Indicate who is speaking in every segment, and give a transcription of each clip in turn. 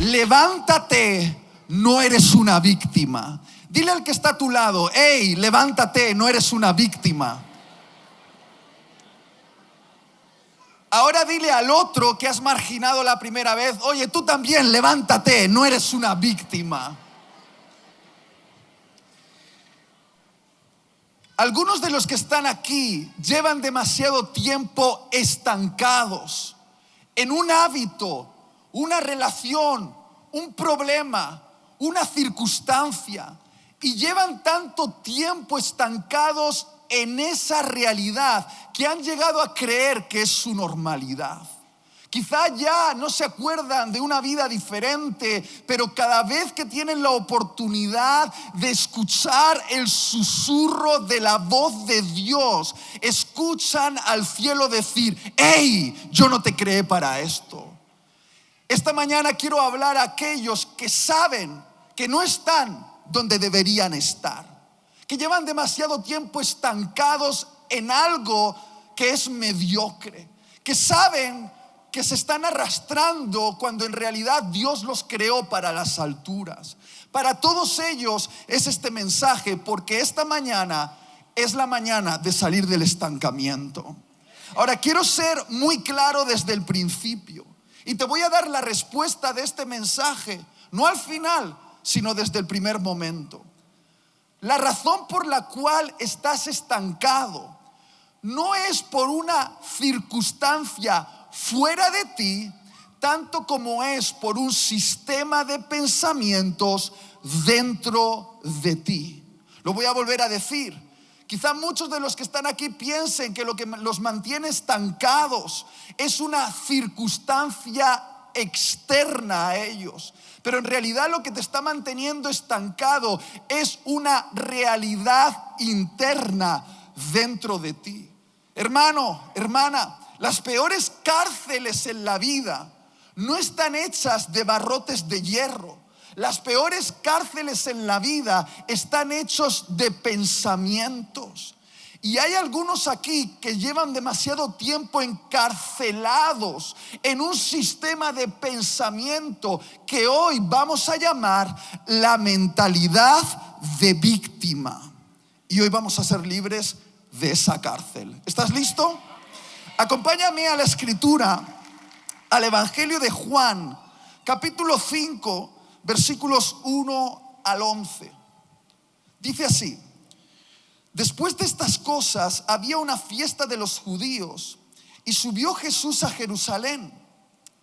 Speaker 1: levántate, no eres una víctima. Dile al que está a tu lado, hey, levántate, no eres una víctima. Ahora dile al otro que has marginado la primera vez, oye, tú también, levántate, no eres una víctima. Algunos de los que están aquí llevan demasiado tiempo estancados en un hábito, una relación, un problema, una circunstancia, y llevan tanto tiempo estancados en esa realidad que han llegado a creer que es su normalidad. Quizá ya no se acuerdan de una vida diferente, pero cada vez que tienen la oportunidad de escuchar el susurro de la voz de Dios, escuchan al cielo decir, hey, yo no te creé para esto. Esta mañana quiero hablar a aquellos que saben que no están donde deberían estar, que llevan demasiado tiempo estancados en algo que es mediocre, que saben que se están arrastrando cuando en realidad Dios los creó para las alturas. Para todos ellos es este mensaje, porque esta mañana es la mañana de salir del estancamiento. Ahora quiero ser muy claro desde el principio y te voy a dar la respuesta de este mensaje, no al final, sino desde el primer momento. La razón por la cual estás estancado no es por una circunstancia fuera de ti, tanto como es por un sistema de pensamientos dentro de ti. Lo voy a volver a decir. Quizá muchos de los que están aquí piensen que lo que los mantiene estancados es una circunstancia externa a ellos, pero en realidad lo que te está manteniendo estancado es una realidad interna dentro de ti. Hermano, hermana, las peores cárceles en la vida no están hechas de barrotes de hierro. Las peores cárceles en la vida están hechos de pensamientos. Y hay algunos aquí que llevan demasiado tiempo encarcelados en un sistema de pensamiento que hoy vamos a llamar la mentalidad de víctima. Y hoy vamos a ser libres de esa cárcel. ¿Estás listo? Acompáñame a la escritura, al Evangelio de Juan, capítulo 5, versículos 1 al 11. Dice así: después de estas cosas había una fiesta de los judíos y subió Jesús a Jerusalén.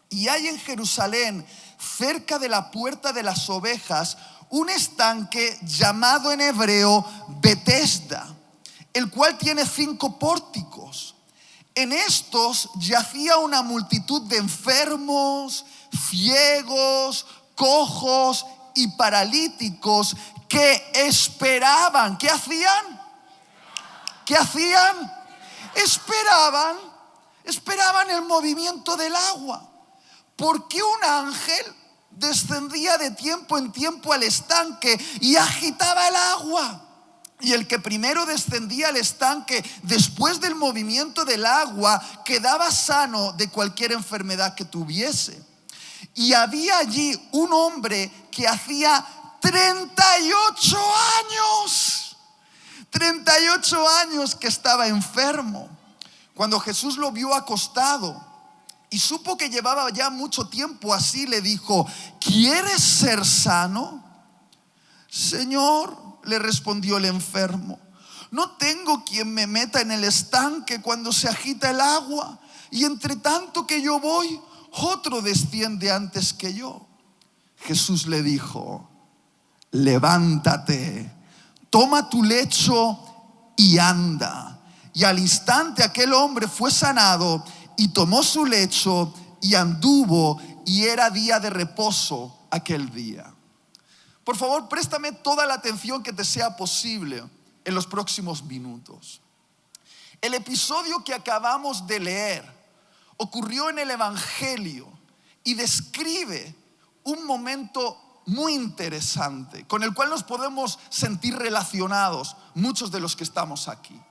Speaker 1: Y hay en Jerusalén, cerca de la puerta de las ovejas, un estanque llamado en hebreo Betesda, el cual tiene 5 pórticos. En estos yacía una multitud de enfermos, ciegos, cojos y paralíticos que esperaban. ¿Qué hacían? ¿Qué hacían? Esperaban el movimiento del agua. Porque un ángel descendía de tiempo en tiempo al estanque y agitaba el agua. Y el que primero descendía al estanque después del movimiento del agua quedaba sano de cualquier enfermedad que tuviese. Y había allí un hombre que hacía 38 años que estaba enfermo. Cuando Jesús lo vio acostado y supo que llevaba ya mucho tiempo así, le dijo: ¿quieres ser sano? Señor, le respondió el enfermo, no tengo quien me meta en el estanque cuando se agita el agua, y entre tanto que yo voy, otro desciende antes que yo. Jesús le dijo: levántate, toma tu lecho y anda. Y al instante aquel hombre fue sanado y tomó su lecho y anduvo, y era día de reposo aquel día. Por favor, préstame toda la atención que te sea posible en los próximos minutos. El episodio que acabamos de leer ocurrió en el Evangelio y describe un momento muy interesante con el cual nos podemos sentir relacionados muchos de los que estamos aquí.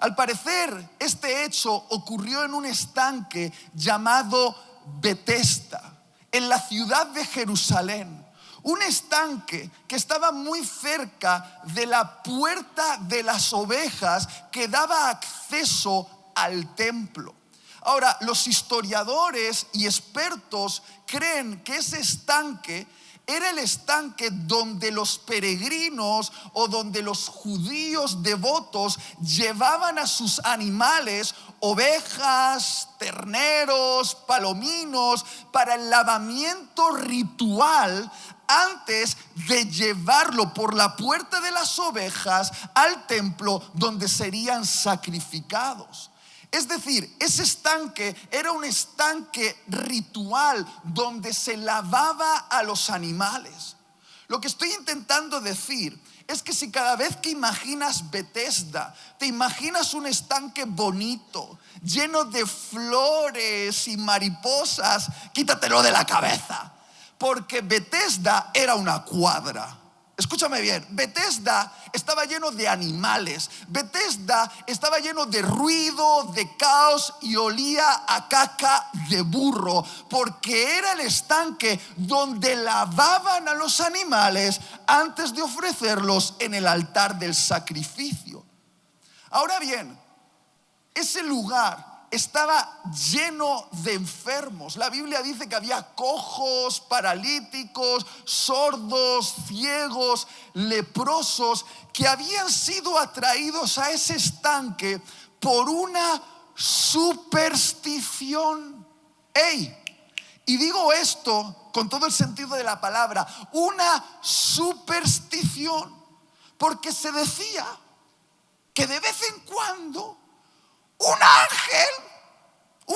Speaker 1: Al parecer, este hecho ocurrió en un estanque llamado Betesda, en la ciudad de Jerusalén. Un estanque que estaba muy cerca de la puerta de las ovejas que daba acceso al templo. Ahora, los historiadores y expertos creen que ese estanque era el estanque donde los peregrinos o donde los judíos devotos llevaban a sus animales, ovejas, terneros, palominos, para el lavamiento ritual antes de llevarlo por la puerta de las ovejas al templo donde serían sacrificados. Es decir, ese estanque era un estanque ritual donde se lavaba a los animales. Lo que estoy intentando decir es que si cada vez que imaginas Bethesda, te imaginas un estanque bonito, lleno de flores y mariposas, quítatelo de la cabeza, porque Bethesda era una cuadra. Escúchame bien, Bethesda estaba lleno de animales, Bethesda estaba lleno de ruido, de caos y olía a caca de burro, porque era el estanque donde lavaban a los animales antes de ofrecerlos en el altar del sacrificio. Ahora bien, ese lugar estaba lleno de enfermos. La Biblia dice que había cojos, paralíticos, sordos, ciegos, leprosos, que habían sido atraídos a ese estanque por una superstición. Y digo esto con todo el sentido de la palabra, una superstición, porque se decía que de vez en cuando un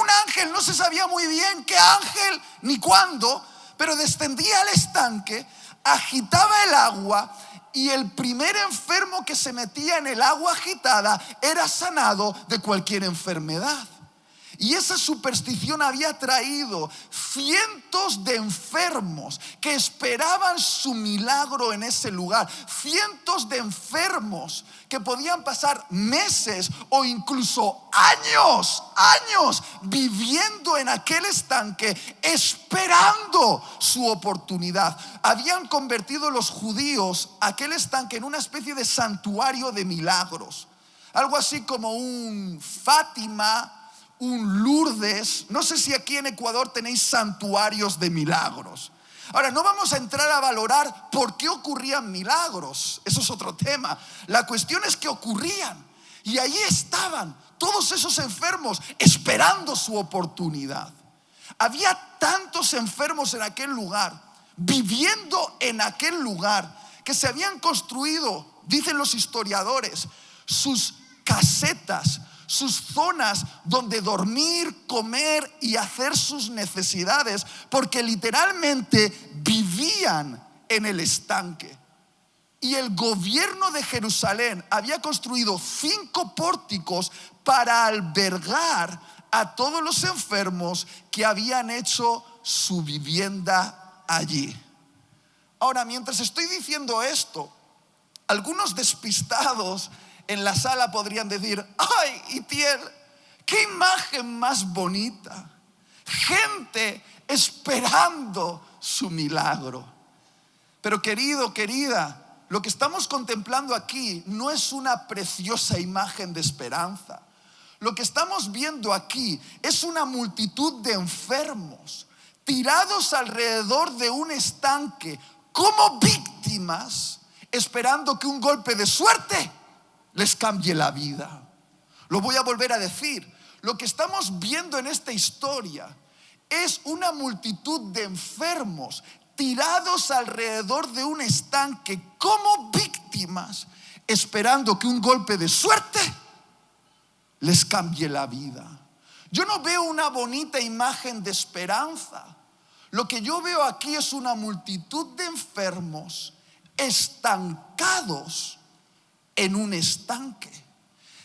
Speaker 1: ángel, no se sabía muy bien qué ángel ni cuándo, pero descendía al estanque, agitaba el agua y el primer enfermo que se metía en el agua agitada era sanado de cualquier enfermedad. Y esa superstición había traído cientos de enfermos que esperaban su milagro en ese lugar. Cientos de enfermos que podían pasar meses o incluso años viviendo en aquel estanque esperando su oportunidad. Habían convertido los judíos aquel estanque en una especie de santuario de milagros. Algo así como un Fátima, un Lourdes. No sé si aquí en Ecuador tenéis santuarios de milagros. Ahora, no vamos a entrar a valorar por qué ocurrían milagros. Eso es otro tema. La cuestión es que ocurrían. Y ahí estaban todos esos enfermos esperando su oportunidad. Había tantos enfermos en aquel lugar, viviendo en aquel lugar, que se habían construido, dicen los historiadores, sus casetas, sus zonas donde dormir, comer y hacer sus necesidades, porque literalmente vivían en el estanque. Y el gobierno de Jerusalén había construido 5 pórticos para albergar a todos los enfermos que habían hecho su vivienda allí. Ahora, mientras estoy diciendo esto, algunos despistados en la sala podrían decir: ¡ay, Itiel, qué imagen más bonita! Gente esperando su milagro. Pero querido, querida, lo que estamos contemplando aquí no es una preciosa imagen de esperanza. Lo que estamos viendo aquí es una multitud de enfermos tirados alrededor de un estanque como víctimas, esperando que un golpe de suerte les cambie la vida. Lo voy a volver a decir. Lo que estamos viendo en esta historia es una multitud de enfermos tirados alrededor de un estanque como víctimas, esperando que un golpe de suerte les cambie la vida. Yo no veo una bonita imagen de esperanza. Lo que yo veo aquí es una multitud de enfermos estancados en un estanque.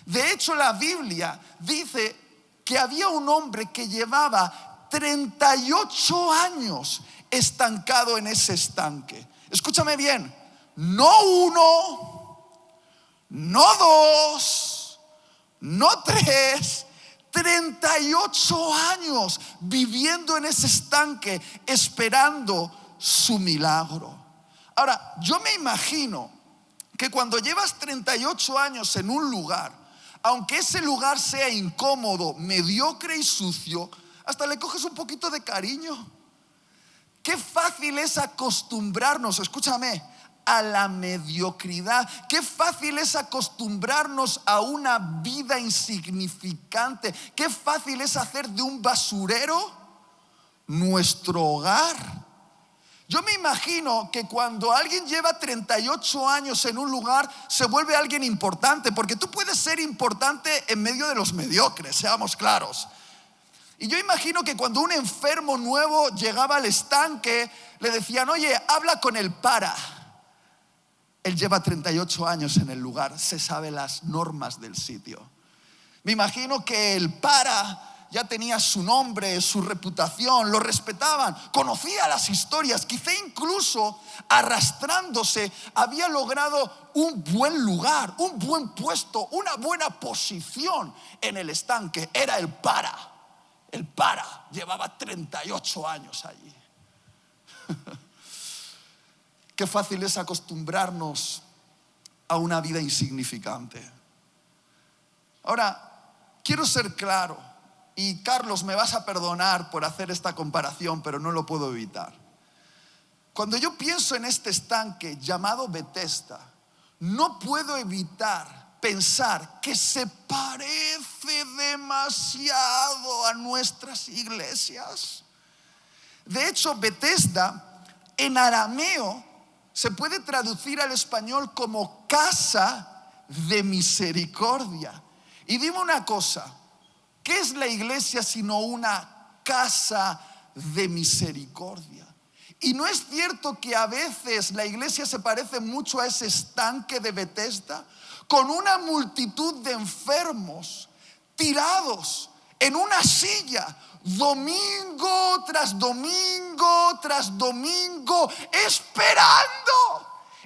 Speaker 1: De hecho, la Biblia dice que había un hombre que llevaba 38 años estancado en ese estanque. Escúchame bien, no 1, no 2, no 3, 38 años viviendo en ese estanque, esperando su milagro. Ahora, yo me imagino que cuando llevas 38 años en un lugar, aunque ese lugar sea incómodo, mediocre y sucio, hasta le coges un poquito de cariño. Qué fácil es acostumbrarnos, escúchame, a la mediocridad. Qué fácil es acostumbrarnos a una vida insignificante. Qué fácil es hacer de un basurero nuestro hogar. Yo me imagino que cuando alguien lleva 38 años en un lugar, se vuelve alguien importante, porque tú puedes ser importante en medio de los mediocres, seamos claros. Y yo imagino que cuando un enfermo nuevo llegaba al estanque, le decían: oye, habla con el para. Él lleva 38 años en el lugar, se sabe las normas del sitio. Me imagino que el para ya tenía su nombre, su reputación, lo respetaban, conocía las historias, quizá incluso arrastrándose había logrado un buen lugar, un buen puesto, una buena posición en el estanque. Era el para. El para llevaba 38 años allí. Qué fácil es acostumbrarnos a una vida insignificante. Ahora, quiero ser claro. Y Carlos, me vas a perdonar por hacer esta comparación, pero no lo puedo evitar. Cuando yo pienso en este estanque llamado Bethesda, no puedo evitar pensar que se parece demasiado a nuestras iglesias. De hecho, Bethesda en arameo se puede traducir al español como casa de misericordia. Y dime una cosa, ¿qué es la iglesia sino una casa de misericordia? Y no es cierto que a veces la iglesia se parece mucho a ese estanque de Bethesda, con una multitud de enfermos tirados en una silla, domingo tras domingo tras domingo,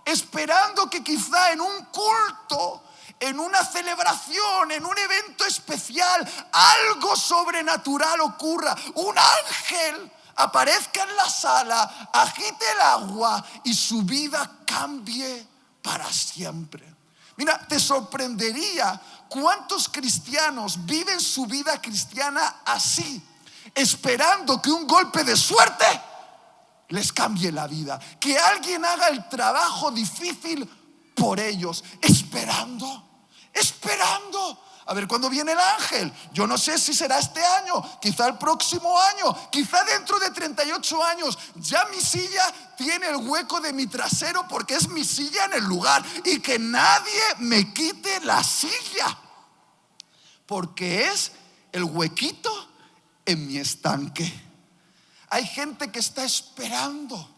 Speaker 1: esperando que quizá en un culto, en una celebración, en un evento especial, algo sobrenatural ocurra. Un ángel aparezca en la sala, agite el agua y su vida cambie para siempre. Mira, te sorprendería cuántos cristianos viven su vida cristiana así, esperando que un golpe de suerte les cambie la vida, que alguien haga el trabajo difícil por ellos, esperando a ver cuándo viene el ángel. Yo no sé si será este año, quizá el próximo año, quizá dentro de 38 años. Ya mi silla tiene el hueco de mi trasero porque es mi silla en el lugar, y que nadie me quite la silla porque es el huequito en mi estanque. Hay gente que está esperando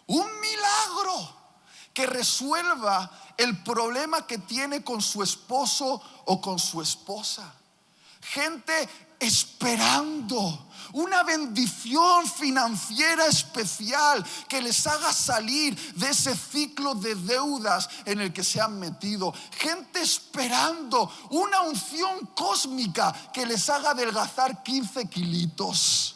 Speaker 1: un milagro que resuelva el problema que tiene con su esposo o con su esposa. Gente esperando una bendición financiera especial que les haga salir de ese ciclo de deudas en el que se han metido. Gente esperando una unción cósmica que les haga adelgazar 15 kilitos.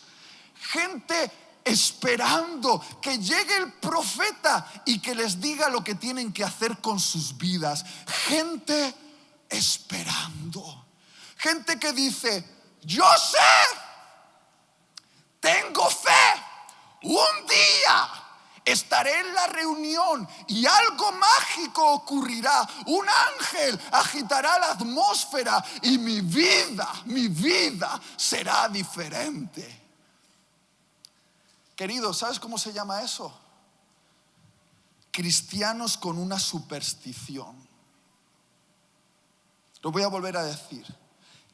Speaker 1: Gente esperando que llegue el profeta y que les diga lo que tienen que hacer con sus vidas. Gente esperando. Gente que dice: yo sé, tengo fe, un día estaré en la reunión y algo mágico ocurrirá. Un ángel agitará la atmósfera y mi vida será diferente. Querido, ¿sabes cómo se llama eso? Cristianos con una superstición. Lo voy a volver a decir.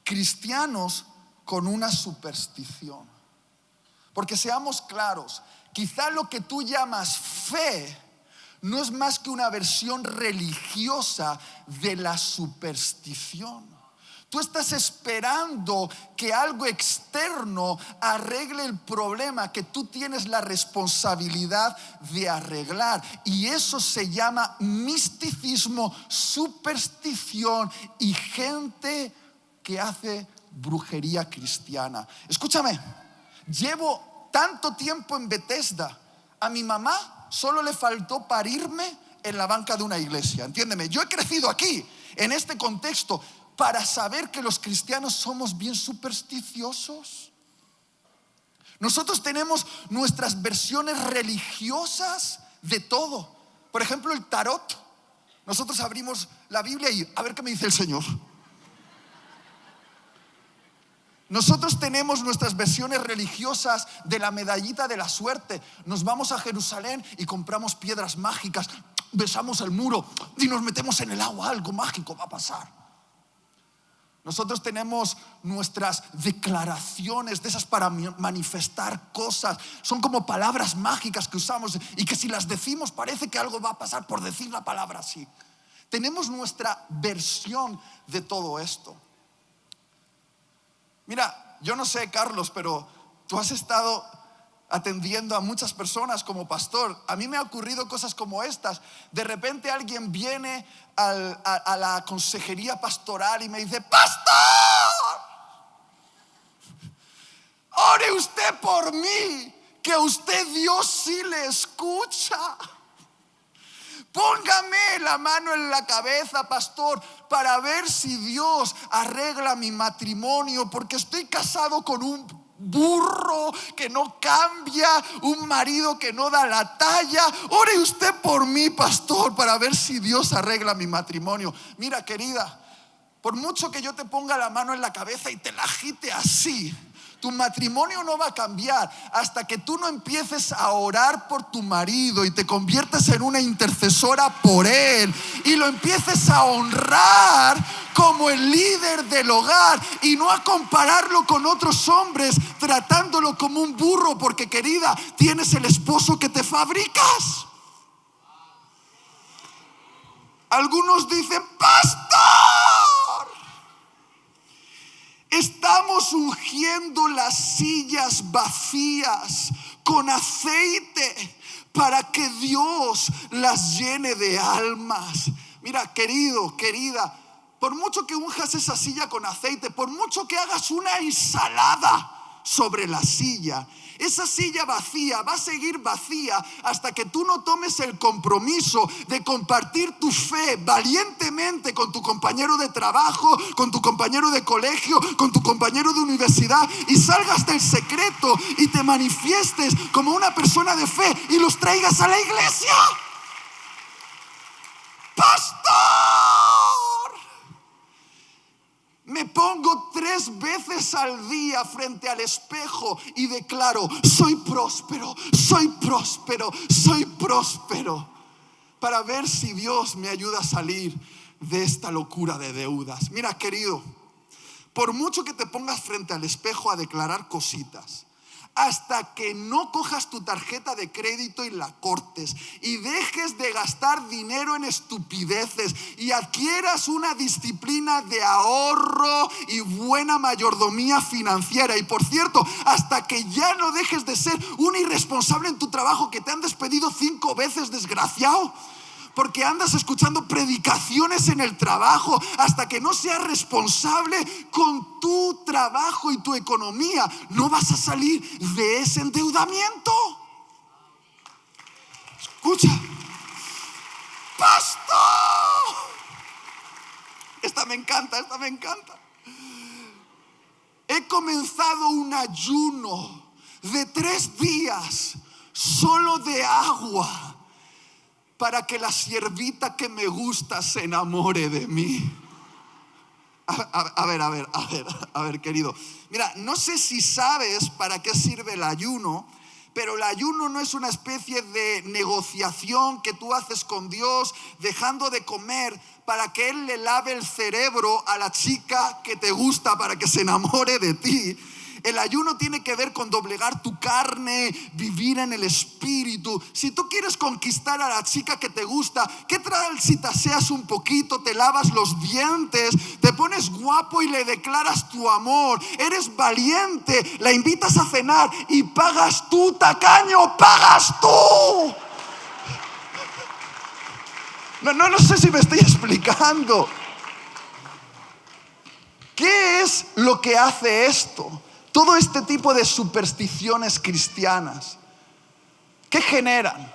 Speaker 1: Cristianos con una superstición. Porque seamos claros, quizá lo que tú llamas fe no es más que una versión religiosa de la superstición. Tú estás esperando que algo externo arregle el problema que tú tienes la responsabilidad de arreglar. Y eso se llama misticismo, superstición y gente que hace brujería cristiana. Escúchame, llevo tanto tiempo en Bethesda. A mi mamá solo le faltó parirme en la banca de una iglesia. Entiéndeme, yo he crecido aquí, en este contexto, para saber que los cristianos somos bien supersticiosos. Nosotros tenemos nuestras versiones religiosas de todo. Por ejemplo, el tarot. Nosotros abrimos la Biblia y a ver qué me dice el Señor. Nosotros tenemos nuestras versiones religiosas de la medallita de la suerte. Nos vamos a Jerusalén y compramos piedras mágicas, besamos el muro y nos metemos en el agua. Algo mágico va a pasar. Nosotros tenemos nuestras declaraciones de esas para manifestar cosas. Son como palabras mágicas que usamos y que si las decimos parece que algo va a pasar por decir la palabra así. Tenemos nuestra versión de todo esto. Mira, yo no sé, Carlos, pero tú has estado atendiendo a muchas personas como pastor. A mí me ha ocurrido cosas como estas. De repente alguien viene a la consejería pastoral y me dice: ¡Pastor! Ore usted por mí, que a usted Dios sí le escucha. Póngame la mano en la cabeza, pastor, para ver si Dios arregla mi matrimonio, porque estoy casado con un burro que no cambia, un marido que no da la talla. Ore usted por mí, pastor, para ver si Dios arregla mi matrimonio. Mira, querida, por mucho que yo te ponga la mano en la cabeza y te la agite así, tu matrimonio no va a cambiar hasta que tú no empieces a orar por tu marido y te conviertas en una intercesora por él y lo empieces a honrar como el líder del hogar y no a compararlo con otros hombres tratándolo como un burro, porque, querida, tienes el esposo que te fabricas. Algunos dicen: ¡Pastor! Estamos ungiendo las sillas vacías con aceite para que Dios las llene de almas. Mira, querido, querida, por mucho que unjas esa silla con aceite, por mucho que hagas una ensalada sobre la silla, esa silla vacía va a seguir vacía hasta que tú no tomes el compromiso de compartir tu fe valientemente con tu compañero de trabajo, con tu compañero de colegio, con tu compañero de universidad, y salgas del secreto y te manifiestes como una persona de fe y los traigas a la iglesia. ¡Pastor! Me pongo 3 veces al día frente al espejo y declaro: soy próspero, soy próspero, soy próspero, para ver si Dios me ayuda a salir de esta locura de deudas. Mira, querido, por mucho que te pongas frente al espejo a declarar cositas, hasta que no cojas tu tarjeta de crédito y la cortes y dejes de gastar dinero en estupideces y adquieras una disciplina de ahorro y buena mayordomía financiera, y por cierto, hasta que ya no dejes de ser un irresponsable en tu trabajo que te han despedido 5 veces, desgraciado, porque andas escuchando predicaciones en el trabajo, hasta que no seas responsable con tu trabajo y tu economía, no vas a salir de ese endeudamiento. Escucha, pastor, esta me encanta. He comenzado un ayuno de 3 días solo de agua, para que la siervita que me gusta se enamore de mí. A ver, querido. Mira, no sé si sabes para qué sirve el ayuno, pero el ayuno no es una especie de negociación que tú haces con Dios dejando de comer para que Él le lave el cerebro a la chica que te gusta para que se enamore de ti. El ayuno tiene que ver con doblegar tu carne, vivir en el espíritu. Si tú quieres conquistar a la chica que te gusta, ¿qué tal si te aseas un poquito, te lavas los dientes, te pones guapo y le declaras tu amor? Eres valiente, la invitas a cenar y pagas tú, tacaño, pagas tú. No sé si me estoy explicando. ¿Qué es lo que hace esto? Todo este tipo de supersticiones cristianas, ¿qué generan?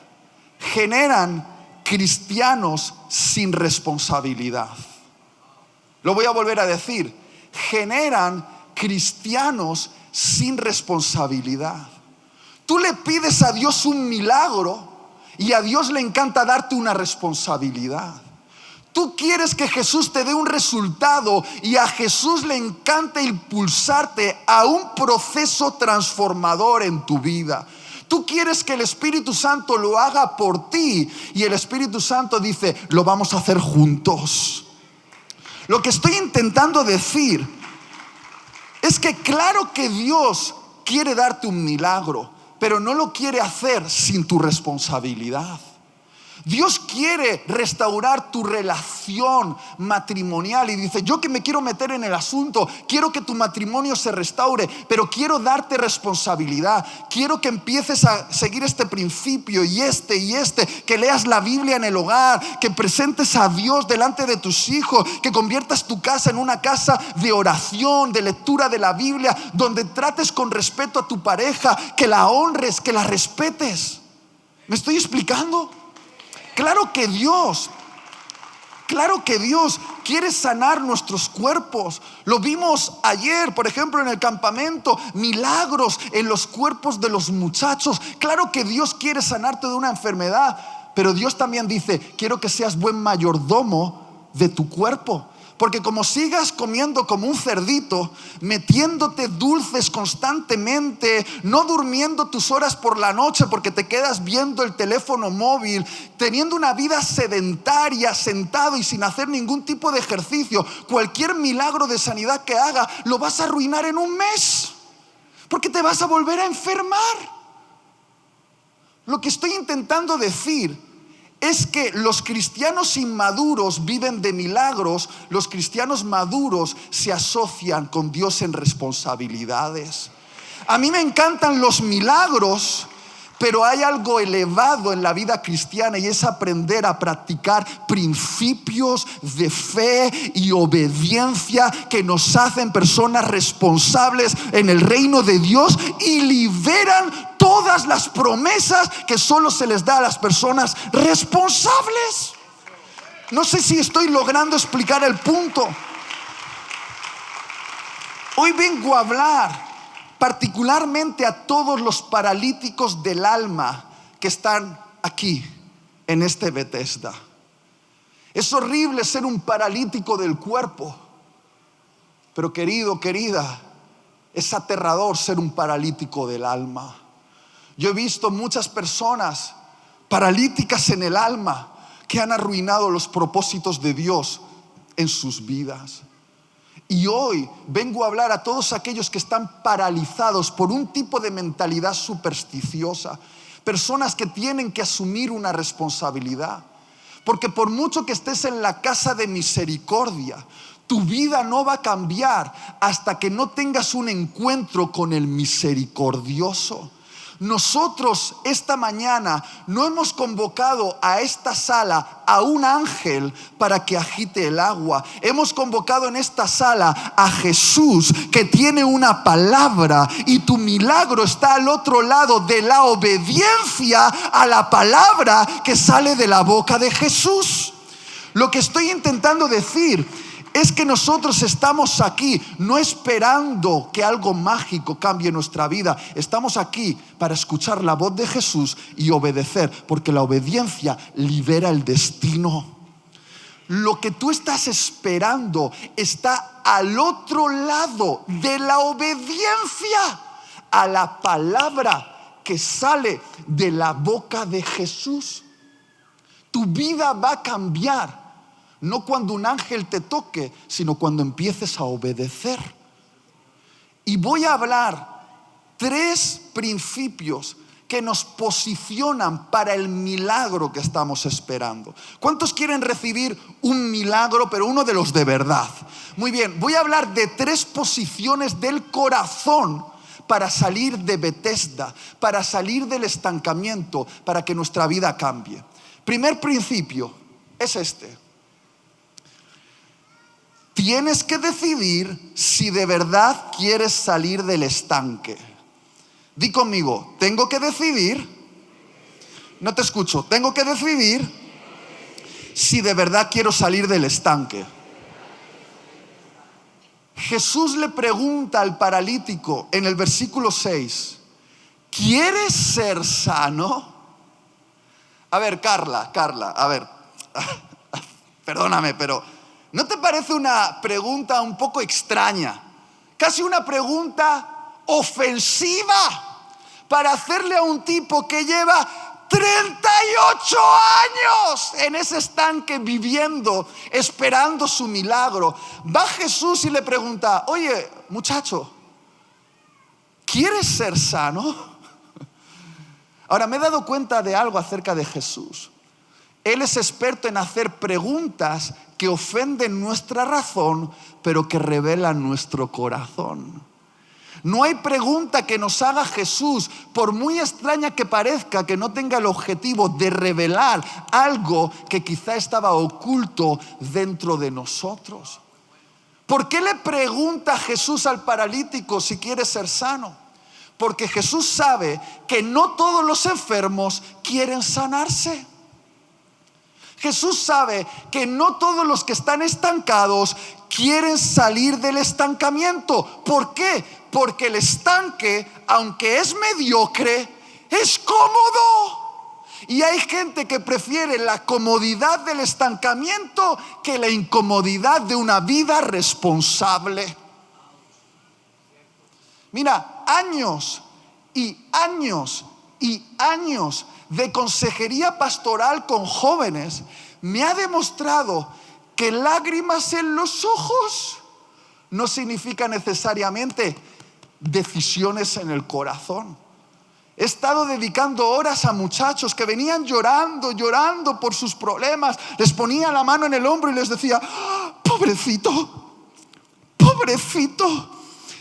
Speaker 1: Generan cristianos sin responsabilidad. Lo voy a volver a decir. Generan cristianos sin responsabilidad. Tú le pides a Dios un milagro y a Dios le encanta darte una responsabilidad. Tú quieres que Jesús te dé un resultado y a Jesús le encanta impulsarte a un proceso transformador en tu vida. Tú quieres que el Espíritu Santo lo haga por ti y el Espíritu Santo dice, lo vamos a hacer juntos. Lo que estoy intentando decir es que claro que Dios quiere darte un milagro, pero no lo quiere hacer sin tu responsabilidad. Dios quiere restaurar tu relación matrimonial y dice, yo que me quiero meter en el asunto, quiero que tu matrimonio se restaure, pero quiero darte responsabilidad. Quiero que empieces a seguir este principio y que leas la Biblia en el hogar, que presentes a Dios delante de tus hijos, que conviertas tu casa en una casa de oración, de lectura de la Biblia, donde trates con respeto a tu pareja, que la honres, que la respetes. ¿Me estoy explicando? Claro que Dios quiere sanar nuestros cuerpos. Lo vimos ayer, por ejemplo, en el campamento, milagros en los cuerpos de los muchachos. Claro que Dios quiere sanarte de una enfermedad, pero Dios también dice, quiero que seas buen mayordomo de tu cuerpo. Porque como sigas comiendo como un cerdito, metiéndote dulces constantemente, no durmiendo tus horas por la noche porque te quedas viendo el teléfono móvil, teniendo una vida sedentaria, sentado y sin hacer ningún tipo de ejercicio, cualquier milagro de sanidad que haga, lo vas a arruinar en un mes, porque te vas a volver a enfermar. Lo que estoy intentando decir es que los cristianos inmaduros viven de milagros, los cristianos maduros se asocian con Dios en responsabilidades. A mí me encantan los milagros, pero hay algo elevado en la vida cristiana y es aprender a practicar principios de fe y obediencia que nos hacen personas responsables en el reino de Dios y liberan todas las promesas que solo se les da a las personas responsables. No sé si estoy logrando explicar el punto. Hoy vengo a hablar particularmente a todos los paralíticos del alma que están aquí en este Bethesda. Es horrible ser un paralítico del cuerpo, pero querido, querida, es aterrador ser un paralítico del alma. Yo he visto muchas personas paralíticas en el alma que han arruinado los propósitos de Dios en sus vidas. Y hoy vengo a hablar a todos aquellos que están paralizados por un tipo de mentalidad supersticiosa. Personas que tienen que asumir una responsabilidad. Porque por mucho que estés en la casa de misericordia, tu vida no va a cambiar hasta que no tengas un encuentro con el misericordioso. Nosotros esta mañana no hemos convocado a esta sala a un ángel para que agite el agua. Hemos convocado en esta sala a Jesús, que tiene una palabra, y tu milagro está al otro lado de la obediencia a la palabra que sale de la boca de Jesús. Lo que estoy intentando decir es que nosotros estamos aquí no esperando que algo mágico cambie nuestra vida. Estamos aquí para escuchar la voz de Jesús y obedecer, porque la obediencia libera el destino. Lo que tú estás esperando está al otro lado de la obediencia a la palabra que sale de la boca de Jesús. Tu vida va a cambiar. No cuando un ángel te toque, sino cuando empieces a obedecer. Y voy a hablar 3 principios que nos posicionan para el milagro que estamos esperando. ¿Cuántos quieren recibir un milagro, pero uno de los de verdad? Muy bien, voy a hablar de 3 posiciones del corazón para salir de Bethesda, para salir del estancamiento, para que nuestra vida cambie. Primer principio es este. tienes que decidir si de verdad quieres salir del estanque. Di conmigo, tengo que decidir. No te escucho. Tengo que decidir si de verdad quiero salir del estanque. Jesús le pregunta al paralítico en el versículo 6, ¿quieres ser sano? A ver, Carla, a ver, perdóname, pero ¿no te parece una pregunta un poco extraña? Casi una pregunta ofensiva para hacerle a un tipo que lleva 38 años en ese estanque viviendo, esperando su milagro. Va Jesús y le pregunta, oye, muchacho, ¿quieres ser sano? Ahora, me he dado cuenta de algo acerca de Jesús. Él es experto en hacer preguntas que ofenden nuestra razón, pero que revelan nuestro corazón. No hay pregunta que nos haga Jesús, por muy extraña que parezca, que no tenga el objetivo de revelar algo que quizá estaba oculto dentro de nosotros. ¿Por qué le pregunta Jesús al paralítico si quiere ser sano? Porque Jesús sabe que no todos los enfermos quieren sanarse. Jesús sabe que no todos los que están estancados quieren salir del estancamiento. ¿Por qué? Porque el estanque, aunque es mediocre, es cómodo. Y hay gente que prefiere la comodidad del estancamiento que la incomodidad de una vida responsable. Mira, años y años y años de consejería pastoral con jóvenes me ha demostrado que lágrimas en los ojos no significa necesariamente decisiones en el corazón. He estado dedicando horas a muchachos que venían llorando por sus problemas. Les ponía la mano en el hombro y les decía, pobrecito.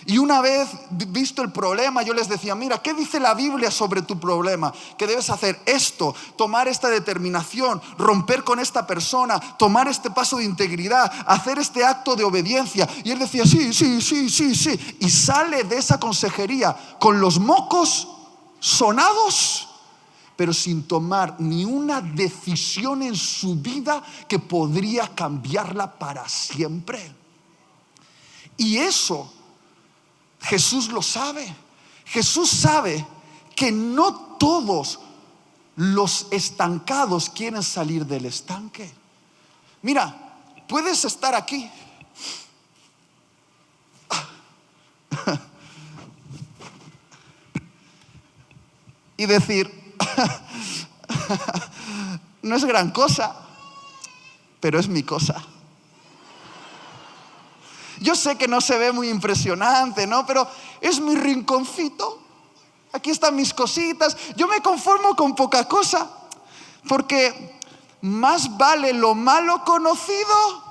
Speaker 1: Y una vez visto el problema, yo les decía, mira, ¿qué dice la Biblia sobre tu problema? Que debes hacer esto, tomar esta determinación, romper con esta persona, tomar este paso de integridad, hacer este acto de obediencia. Y él decía, sí. Y sale de esa consejería con los mocos sonados, pero sin tomar ni una decisión en su vida que podría cambiarla para siempre. Y eso Jesús lo sabe. Jesús sabe que no todos los estancados quieren salir del estanque. Mira, puedes estar aquí y decir, no es gran cosa, pero es mi cosa. Yo sé que no se ve muy impresionante, ¿no? Pero es mi rinconcito. Aquí están mis cositas. Yo me conformo con poca cosa, porque más vale lo malo conocido.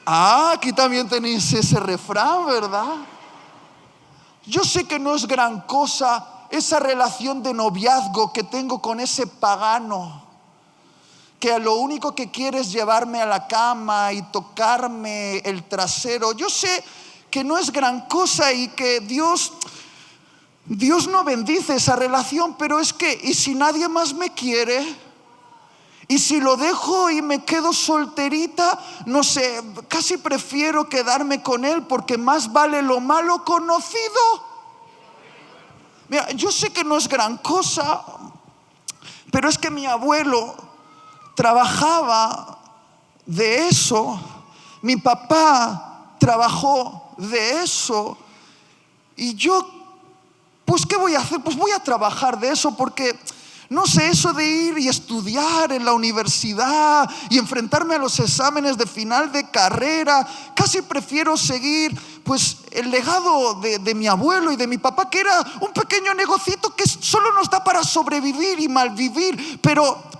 Speaker 1: Aquí también tenéis ese refrán, ¿verdad? Yo sé que no es gran cosa esa relación de noviazgo que tengo con ese pagano, que lo único que quiere es llevarme a la cama y tocarme el trasero. Yo sé que no es gran cosa y que Dios no bendice esa relación, pero es que, ¿y si nadie más me quiere? ¿Y si lo dejo y me quedo solterita? No sé, casi prefiero quedarme con él porque más vale lo malo conocido. Mira, yo sé que no es gran cosa, pero es que mi abuelo trabajaba de eso, mi papá trabajó de eso, y yo, pues ¿qué voy a hacer? Pues voy a trabajar de eso, porque no sé, eso de ir y estudiar en la universidad y enfrentarme a los exámenes de final de carrera, casi prefiero seguir pues el legado de mi abuelo y de mi papá, que era un pequeño negocito que solo nos da para sobrevivir y malvivir, pero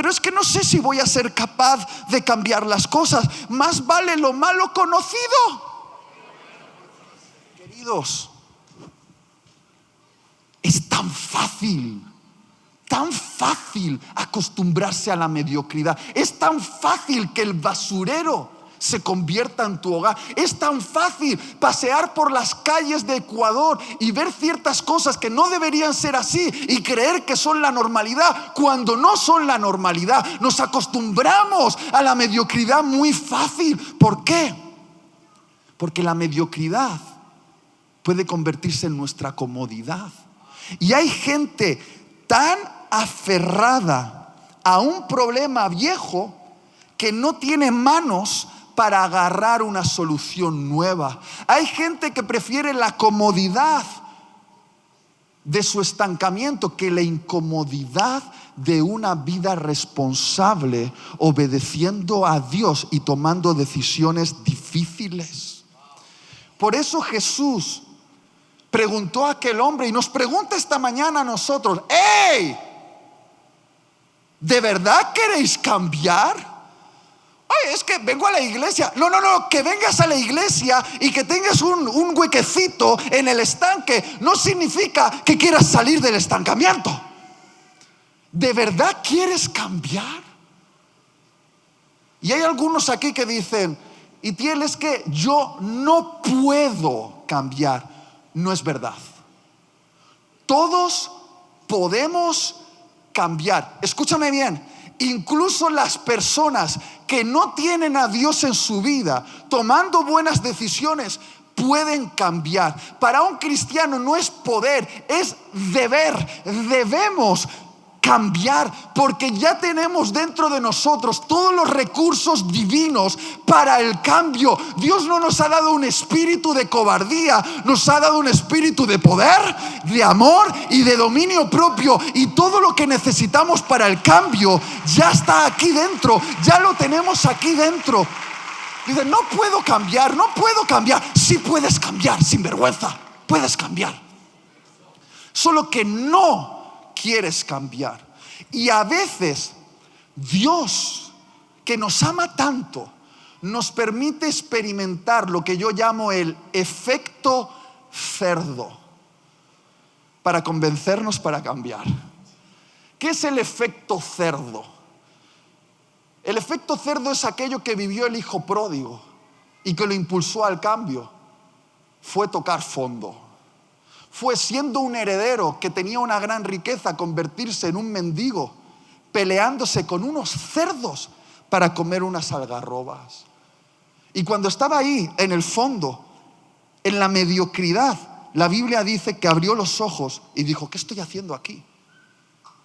Speaker 1: es que no sé si voy a ser capaz de cambiar las cosas. Más vale lo malo conocido. Queridos, es tan fácil acostumbrarse a la mediocridad. Es tan fácil que el basurero se convierta en tu hogar. Es tan fácil pasear por las calles de Ecuador y ver ciertas cosas que no deberían ser así y creer que son la normalidad, cuando no son la normalidad. Nos acostumbramos a la mediocridad muy fácil. ¿Por qué? Porque la mediocridad puede convertirse en nuestra comodidad. Y hay gente tan aferrada a un problema viejo que no tiene manos para agarrar una solución nueva. Hay gente que prefiere la comodidad de su estancamiento que la incomodidad de una vida responsable, obedeciendo a Dios y tomando decisiones difíciles. Por eso Jesús preguntó a aquel hombre y nos pregunta esta mañana a nosotros: ¡hey! ¿De verdad queréis cambiar? Ay, es que vengo a la iglesia. No, que vengas a la iglesia y que tengas un huequecito en el estanque no significa que quieras salir del estancamiento. ¿De verdad quieres cambiar? Y hay algunos aquí que dicen: Itiel, es que yo no puedo cambiar. No es verdad. Todos podemos cambiar. Escúchame bien. Incluso las personas que no tienen a Dios en su vida, tomando buenas decisiones, pueden cambiar. Para un cristiano no es poder, es deber. Debemos cambiar, porque ya tenemos dentro de nosotros todos los recursos divinos para el cambio. Dios no nos ha dado un espíritu de cobardía, nos ha dado un espíritu de poder, de amor y de dominio propio. Y todo lo que necesitamos para el cambio ya está aquí dentro, ya lo tenemos aquí dentro. Dice: no puedo cambiar, no puedo cambiar. Sí puedes cambiar, sin vergüenza, puedes cambiar. Solo que no quieres cambiar. Y a veces Dios, que nos ama tanto, nos permite experimentar lo que yo llamo el efecto cerdo, para convencernos para cambiar. ¿Qué es el efecto cerdo? El efecto cerdo es aquello que vivió el hijo pródigo y que lo impulsó al cambio. Fue tocar fondo. Fue, siendo un heredero que tenía una gran riqueza, convertirse en un mendigo, peleándose con unos cerdos para comer unas algarrobas. Y cuando estaba ahí en el fondo, en la mediocridad, la Biblia dice que abrió los ojos y dijo: ¿qué estoy haciendo aquí?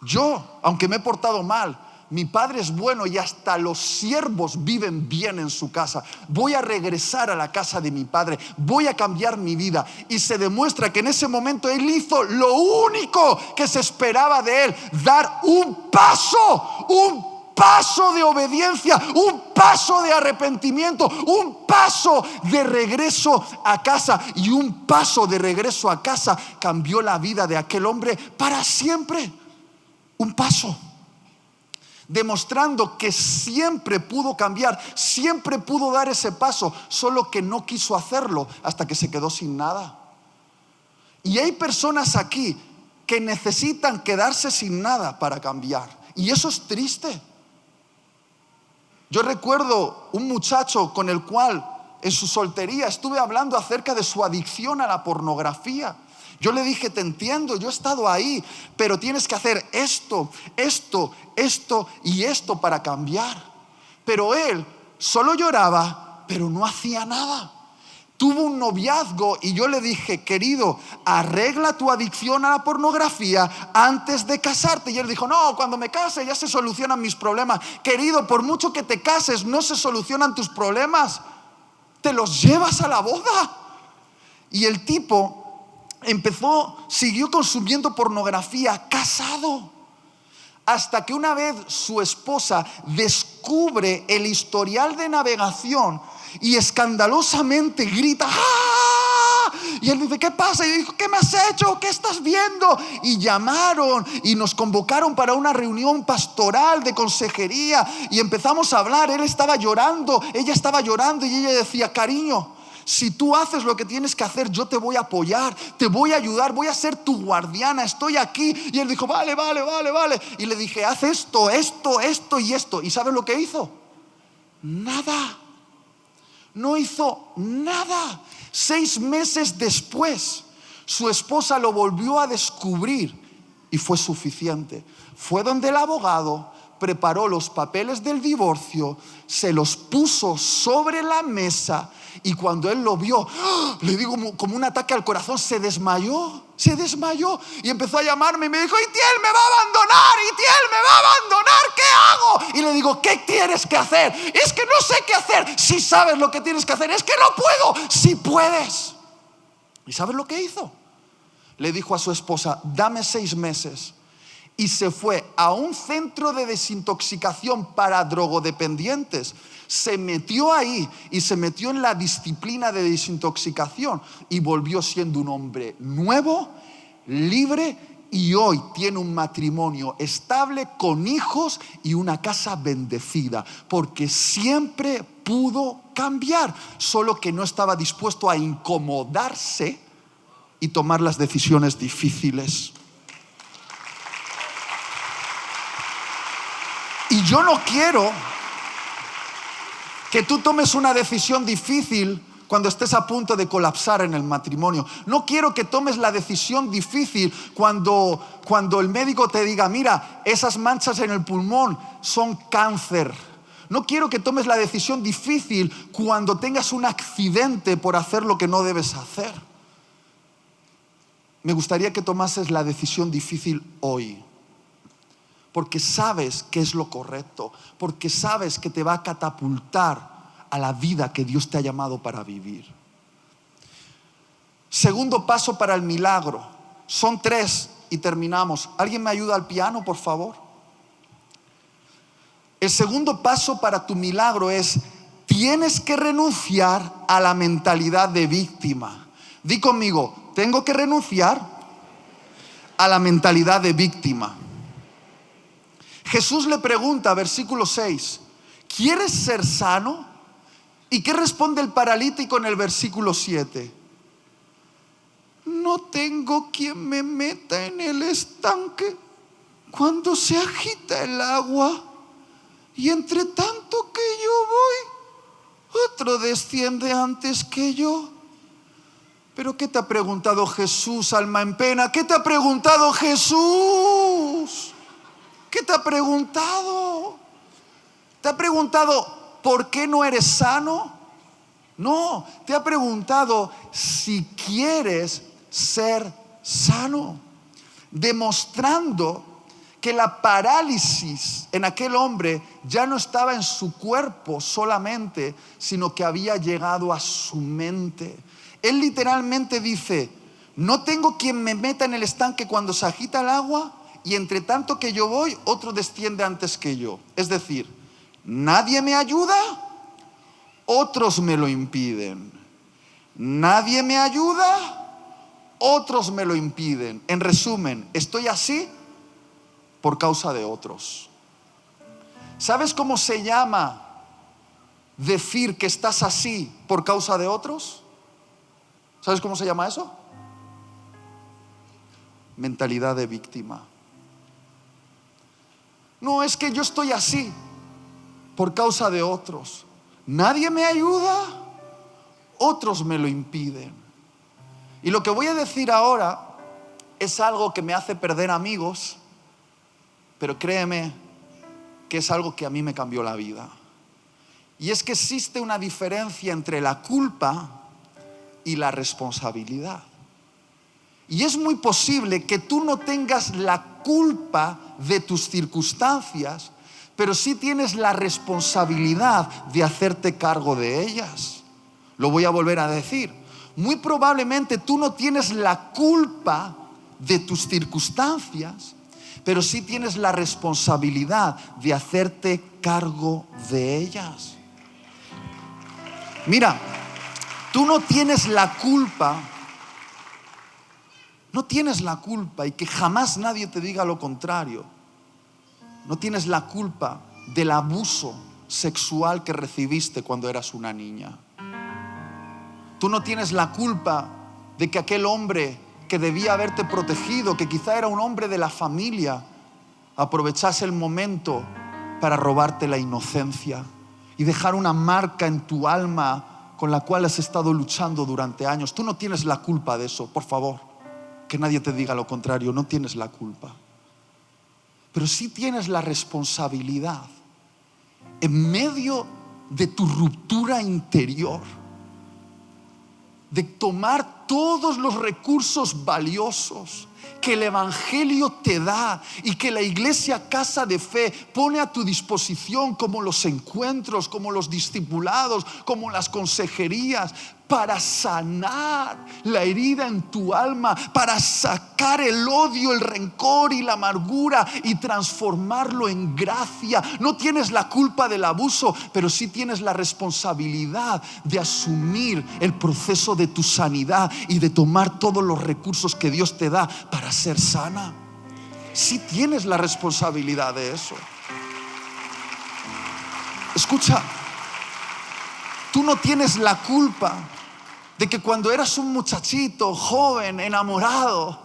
Speaker 1: Yo, aunque me he portado mal, mi padre es bueno y hasta los siervos viven bien en su casa. Voy a regresar a la casa de mi padre, voy a cambiar mi vida. Y se demuestra que en ese momento él hizo lo único que se esperaba de él: dar un paso de obediencia, un paso de arrepentimiento, un paso de regreso a casa. Y un paso de regreso a casa cambió la vida de aquel hombre para siempre. Un paso, demostrando que siempre pudo cambiar, siempre pudo dar ese paso, solo que no quiso hacerlo hasta que se quedó sin nada. Y hay personas aquí que necesitan quedarse sin nada para cambiar, y eso es triste. Yo recuerdo un muchacho con el cual en su soltería estuve hablando acerca de su adicción a la pornografía. Yo le dije: te entiendo, yo he estado ahí, pero tienes que hacer esto y esto para cambiar. Pero él solo lloraba, pero no hacía nada. Tuvo un noviazgo y yo le dije: querido, arregla tu adicción a la pornografía antes de casarte. Y él dijo: no, cuando me case ya se solucionan mis problemas. Querido, por mucho que te cases, no se solucionan tus problemas, te los llevas a la boda. Y el tipo siguió consumiendo pornografía casado, hasta que una vez su esposa descubre el historial de navegación y escandalosamente grita: ¡ah! Y él dice: ¿qué pasa? Y yo digo: ¿qué me has hecho? ¿Qué estás viendo? Y llamaron y nos convocaron para una reunión pastoral de consejería y empezamos a hablar. Él estaba llorando, ella estaba llorando, y ella decía: cariño, si tú haces lo que tienes que hacer, yo te voy a apoyar, te voy a ayudar, voy a ser tu guardiana, estoy aquí. Y él dijo: vale. Y le dije: haz esto y esto. ¿Y sabes lo que hizo? Nada. No hizo nada. 6 meses después, su esposa lo volvió a descubrir y fue suficiente. Fue donde el abogado, preparó los papeles del divorcio, se los puso sobre la mesa y cuando él lo vio, le digo como un ataque al corazón, se desmayó y empezó a llamarme y me dijo: Itiel me va a abandonar, Itiel me va a abandonar, ¿qué hago? Y le digo: ¿qué tienes que hacer? Es que no sé qué hacer. Si sabes lo que tienes que hacer. Es que no puedo. Si puedes. ¿Y sabes lo que hizo? Le dijo a su esposa: dame 6 meses. Y se fue a un centro de desintoxicación para drogodependientes. Se metió ahí y se metió en la disciplina de desintoxicación y volvió siendo un hombre nuevo, libre, y hoy tiene un matrimonio estable con hijos y una casa bendecida, porque siempre pudo cambiar, solo que no estaba dispuesto a incomodarse y tomar las decisiones difíciles. Y yo no quiero que tú tomes una decisión difícil cuando estés a punto de colapsar en el matrimonio. No quiero que tomes la decisión difícil cuando el médico te diga: mira, esas manchas en el pulmón son cáncer. No quiero que tomes la decisión difícil cuando tengas un accidente por hacer lo que no debes hacer. Me gustaría que tomases la decisión difícil hoy, porque sabes que es lo correcto, porque sabes que te va a catapultar a la vida que Dios te ha llamado para vivir. Segundo paso para el milagro. Son 3 y terminamos. ¿Alguien me ayuda al piano, por favor? El segundo paso para tu milagro es: tienes que renunciar a la mentalidad de víctima. Di conmigo: tengo que renunciar a la mentalidad de víctima. Jesús le pregunta, versículo 6, ¿quieres ser sano? ¿Y qué responde el paralítico en el versículo 7? No tengo quien me meta en el estanque cuando se agita el agua, y entre tanto que yo voy, otro desciende antes que yo. ¿Pero qué te ha preguntado Jesús, alma en pena? ¿Qué te ha preguntado Jesús? ¿Qué te ha preguntado? ¿Te ha preguntado por qué no eres sano? No, te ha preguntado si quieres ser sano, demostrando que la parálisis en aquel hombre ya no estaba en su cuerpo solamente, sino que había llegado a su mente. Él literalmente dice: no tengo quien me meta en el estanque cuando se agita el agua, y entre tanto que yo voy, otro desciende antes que yo. Es decir, nadie me ayuda, otros me lo impiden. Nadie me ayuda, otros me lo impiden. En resumen, estoy así por causa de otros. ¿Sabes cómo se llama decir que estás así por causa de otros? ¿Sabes cómo se llama eso? Mentalidad de víctima. No, es que yo estoy así por causa de otros. Nadie me ayuda, otros me lo impiden. Y lo que voy a decir ahora es algo que me hace perder amigos, pero créeme que es algo que a mí me cambió la vida. Y es que existe una diferencia entre la culpa y la responsabilidad. Y es muy posible que tú no tengas la culpa de tus circunstancias, pero sí tienes la responsabilidad de hacerte cargo de ellas. Lo voy a volver a decir. Muy probablemente tú no tienes la culpa de tus circunstancias, pero sí tienes la responsabilidad de hacerte cargo de ellas. Mira, tú no tienes la culpa. No tienes la culpa, y que jamás nadie te diga lo contrario. No tienes la culpa del abuso sexual que recibiste cuando eras una niña. Tú no tienes la culpa de que aquel hombre que debía haberte protegido, que quizá era un hombre de la familia, aprovechase el momento para robarte la inocencia y dejar una marca en tu alma con la cual has estado luchando durante años. Tú no tienes la culpa de eso, por favor. Que nadie te diga lo contrario, no tienes la culpa. Pero sí tienes la responsabilidad, en medio de tu ruptura interior, de tomar todos los recursos valiosos que el Evangelio te da y que la Iglesia Casa de Fe pone a tu disposición, como los encuentros, como los discipulados, como las consejerías, para sanar la herida en tu alma, para sacar el odio, el rencor y la amargura y transformarlo en gracia. No tienes la culpa del abuso, pero sí tienes la responsabilidad de asumir el proceso de tu sanidad y de tomar todos los recursos que Dios te da para ser sana. Sí tienes la responsabilidad de eso. Escucha, tú no tienes la culpa de que cuando eras un muchachito joven, enamorado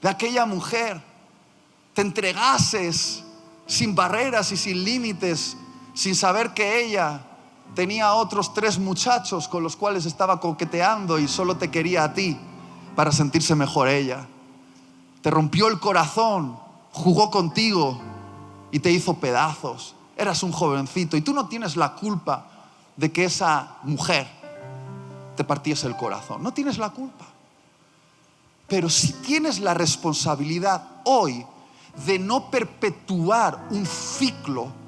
Speaker 1: de aquella mujer, te entregases sin barreras y sin límites, sin saber que ella tenía otros 3 muchachos con los cuales estaba coqueteando y solo te quería a ti para sentirse mejor ella. Te rompió el corazón, jugó contigo y te hizo pedazos. Eras un jovencito y tú no tienes la culpa de que esa mujer te partiese el corazón. No tienes la culpa. Pero sí tienes la responsabilidad hoy de no perpetuar un ciclo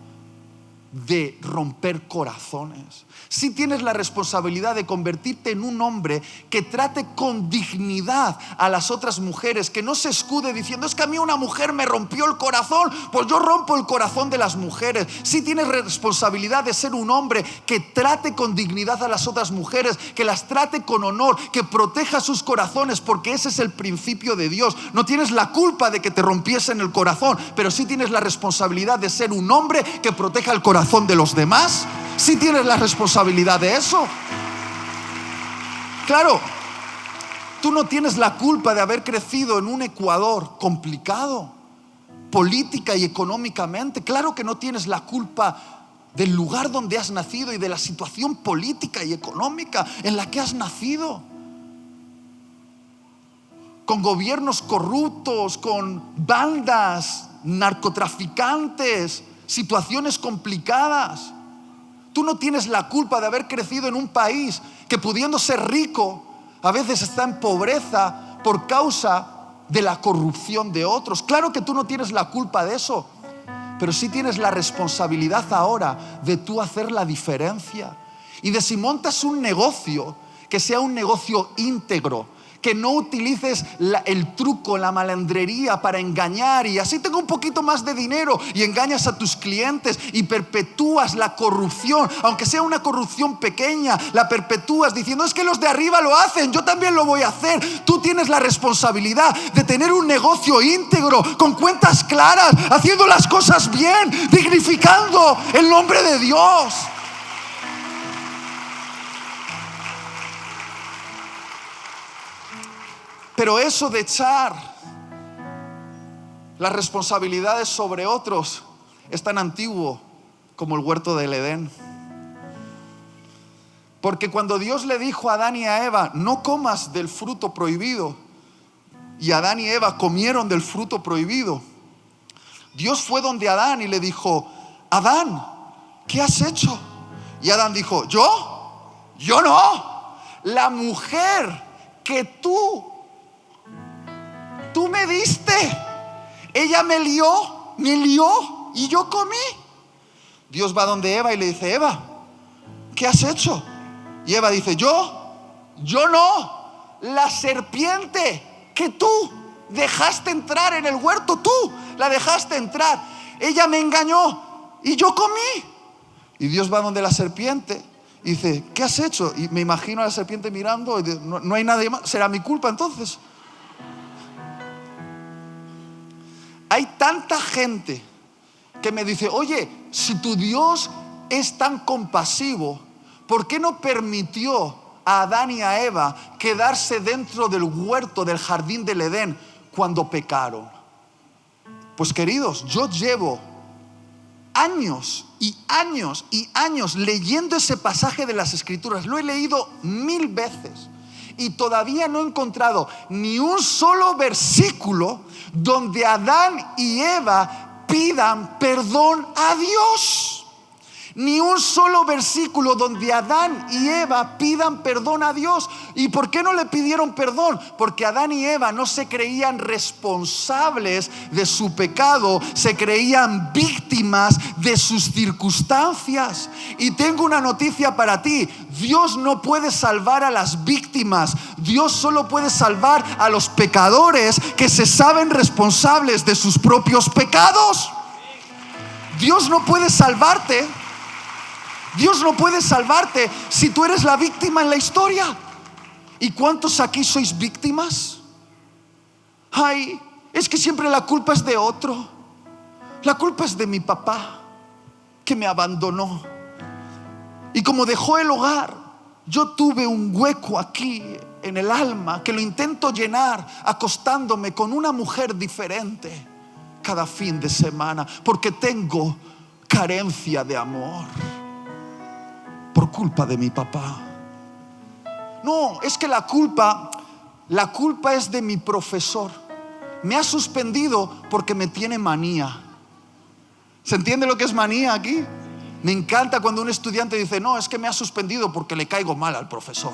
Speaker 1: de romper corazones. Sí tienes la responsabilidad de convertirte en un hombre que trate con dignidad a las otras mujeres, que no se escude diciendo: es que a mí una mujer me rompió el corazón, pues yo rompo el corazón de las mujeres. Sí tienes responsabilidad de ser un hombre que trate con dignidad a las otras mujeres, que las trate con honor, que proteja sus corazones, porque ese es el principio de Dios. No tienes la culpa de que te rompiesen el corazón, pero sí tienes la responsabilidad de ser un hombre que proteja el corazón de los demás. Sí tienes la responsabilidad de eso. Claro, tú no tienes la culpa de haber crecido en un Ecuador complicado, política y económicamente. Claro que no tienes la culpa del lugar donde has nacido y de la situación política y económica en la que has nacido, con gobiernos corruptos, con bandas, narcotraficantes, situaciones complicadas. Tú no tienes la culpa de haber crecido en un país que, pudiendo ser rico, a veces está en pobreza por causa de la corrupción de otros. Claro que tú no tienes la culpa de eso, pero sí tienes la responsabilidad ahora de tú hacer la diferencia. Y de si montas un negocio, que sea un negocio íntegro, que no utilices el truco, la malandrería para engañar y así tengo un poquito más de dinero, y engañas a tus clientes y perpetúas la corrupción, aunque sea una corrupción pequeña, la perpetúas diciendo: es que los de arriba lo hacen, yo también lo voy a hacer. Tú tienes la responsabilidad de tener un negocio íntegro, con cuentas claras, haciendo las cosas bien, dignificando el nombre de Dios. Pero eso de echar las responsabilidades sobre otros es tan antiguo como el huerto del Edén. Porque cuando Dios le dijo a Adán y a Eva: no comas del fruto prohibido, y Adán y Eva comieron del fruto prohibido, Dios fue donde Adán y le dijo: Adán, ¿qué has hecho? Y Adán dijo: yo no. La mujer que tú me diste, ella me lió y yo comí. Dios va donde Eva y le dice: Eva, ¿qué has hecho? Y Eva dice: yo no. La serpiente que tú dejaste entrar en el huerto, tú la dejaste entrar, ella me engañó y yo comí. Y Dios va donde la serpiente y dice: ¿qué has hecho? Y me imagino a la serpiente mirando y dice: no hay nadie más, será mi culpa entonces. Hay tanta gente que me dice: oye, si tu Dios es tan compasivo, ¿por qué no permitió a Adán y a Eva quedarse dentro del huerto, del jardín del Edén, cuando pecaron? Pues queridos, yo llevo años y años y años leyendo ese pasaje de las Escrituras. Lo he leído 1000 veces y todavía no he encontrado ni un solo versículo donde Adán y Eva pidan perdón a Dios. Ni un solo versículo donde Adán y Eva pidan perdón a Dios. ¿Y por qué no le pidieron perdón? Porque Adán y Eva no se creían responsables de su pecado, se creían víctimas de sus circunstancias. Y tengo una noticia para ti: Dios no puede salvar a las víctimas. Dios solo puede salvar a los pecadores que se saben responsables de sus propios pecados. Dios no puede salvarte. Dios no puede salvarte si tú eres la víctima en la historia. ¿Y cuántos aquí sois víctimas? Ay, es que siempre la culpa es de otro. La culpa es de mi papá, que me abandonó. Y como dejó el hogar, yo tuve un hueco aquí en el alma que lo intento llenar acostándome con una mujer diferente cada fin de semana, porque tengo carencia de amor por culpa de mi papá. No, es que la culpa es de mi profesor. Me ha suspendido porque me tiene manía. ¿Se entiende lo que es manía aquí? Me encanta cuando un estudiante dice: no, es que me ha suspendido porque le caigo mal al profesor.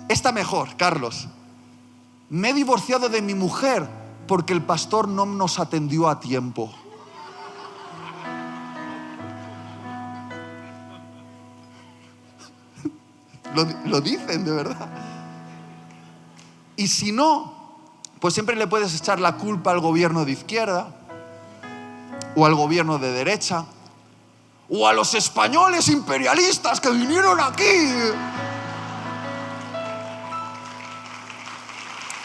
Speaker 1: Está mejor, Carlos: me he divorciado de mi mujer porque el pastor no nos atendió a tiempo. Lo dicen de verdad. Y si no, pues siempre le puedes echar la culpa al gobierno de izquierda, o al gobierno de derecha, o a los españoles imperialistas que vinieron aquí.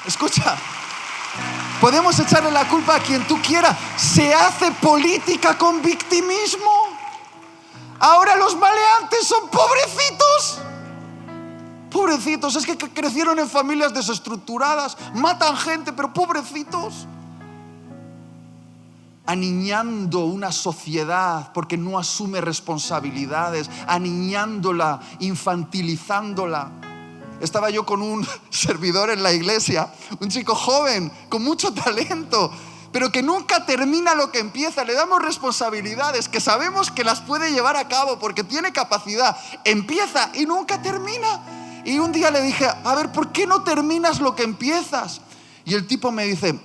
Speaker 1: Escucha, podemos echarle la culpa a quien tú quieras. Se hace política con victimismo. Ahora los maleantes son pobrecitos. Pobrecitos, es que crecieron en familias desestructuradas, matan gente, pero pobrecitos. Aniñando una sociedad porque no asume responsabilidades, aniñándola, infantilizándola. Estaba yo con un servidor en la iglesia, un chico joven con mucho talento, pero que nunca termina lo que empieza. Le damos responsabilidades que sabemos que las puede llevar a cabo porque tiene capacidad. Empieza y nunca termina. Y un día le dije: a ver, ¿por qué no terminas lo que empiezas? Y el tipo me dice: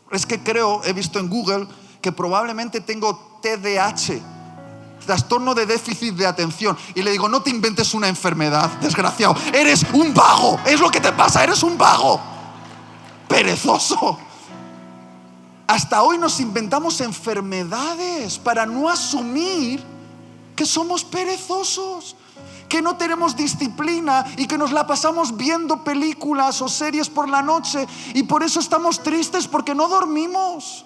Speaker 1: es que he visto en Google que probablemente tengo TDAH, trastorno de déficit de atención. Y le digo: no te inventes una enfermedad, desgraciado. Eres un vago, es lo que te pasa, eres un vago perezoso. Hasta hoy nos inventamos enfermedades para no asumir que somos perezosos, que no tenemos disciplina y que nos la pasamos viendo películas o series por la noche, y por eso estamos tristes, porque no dormimos.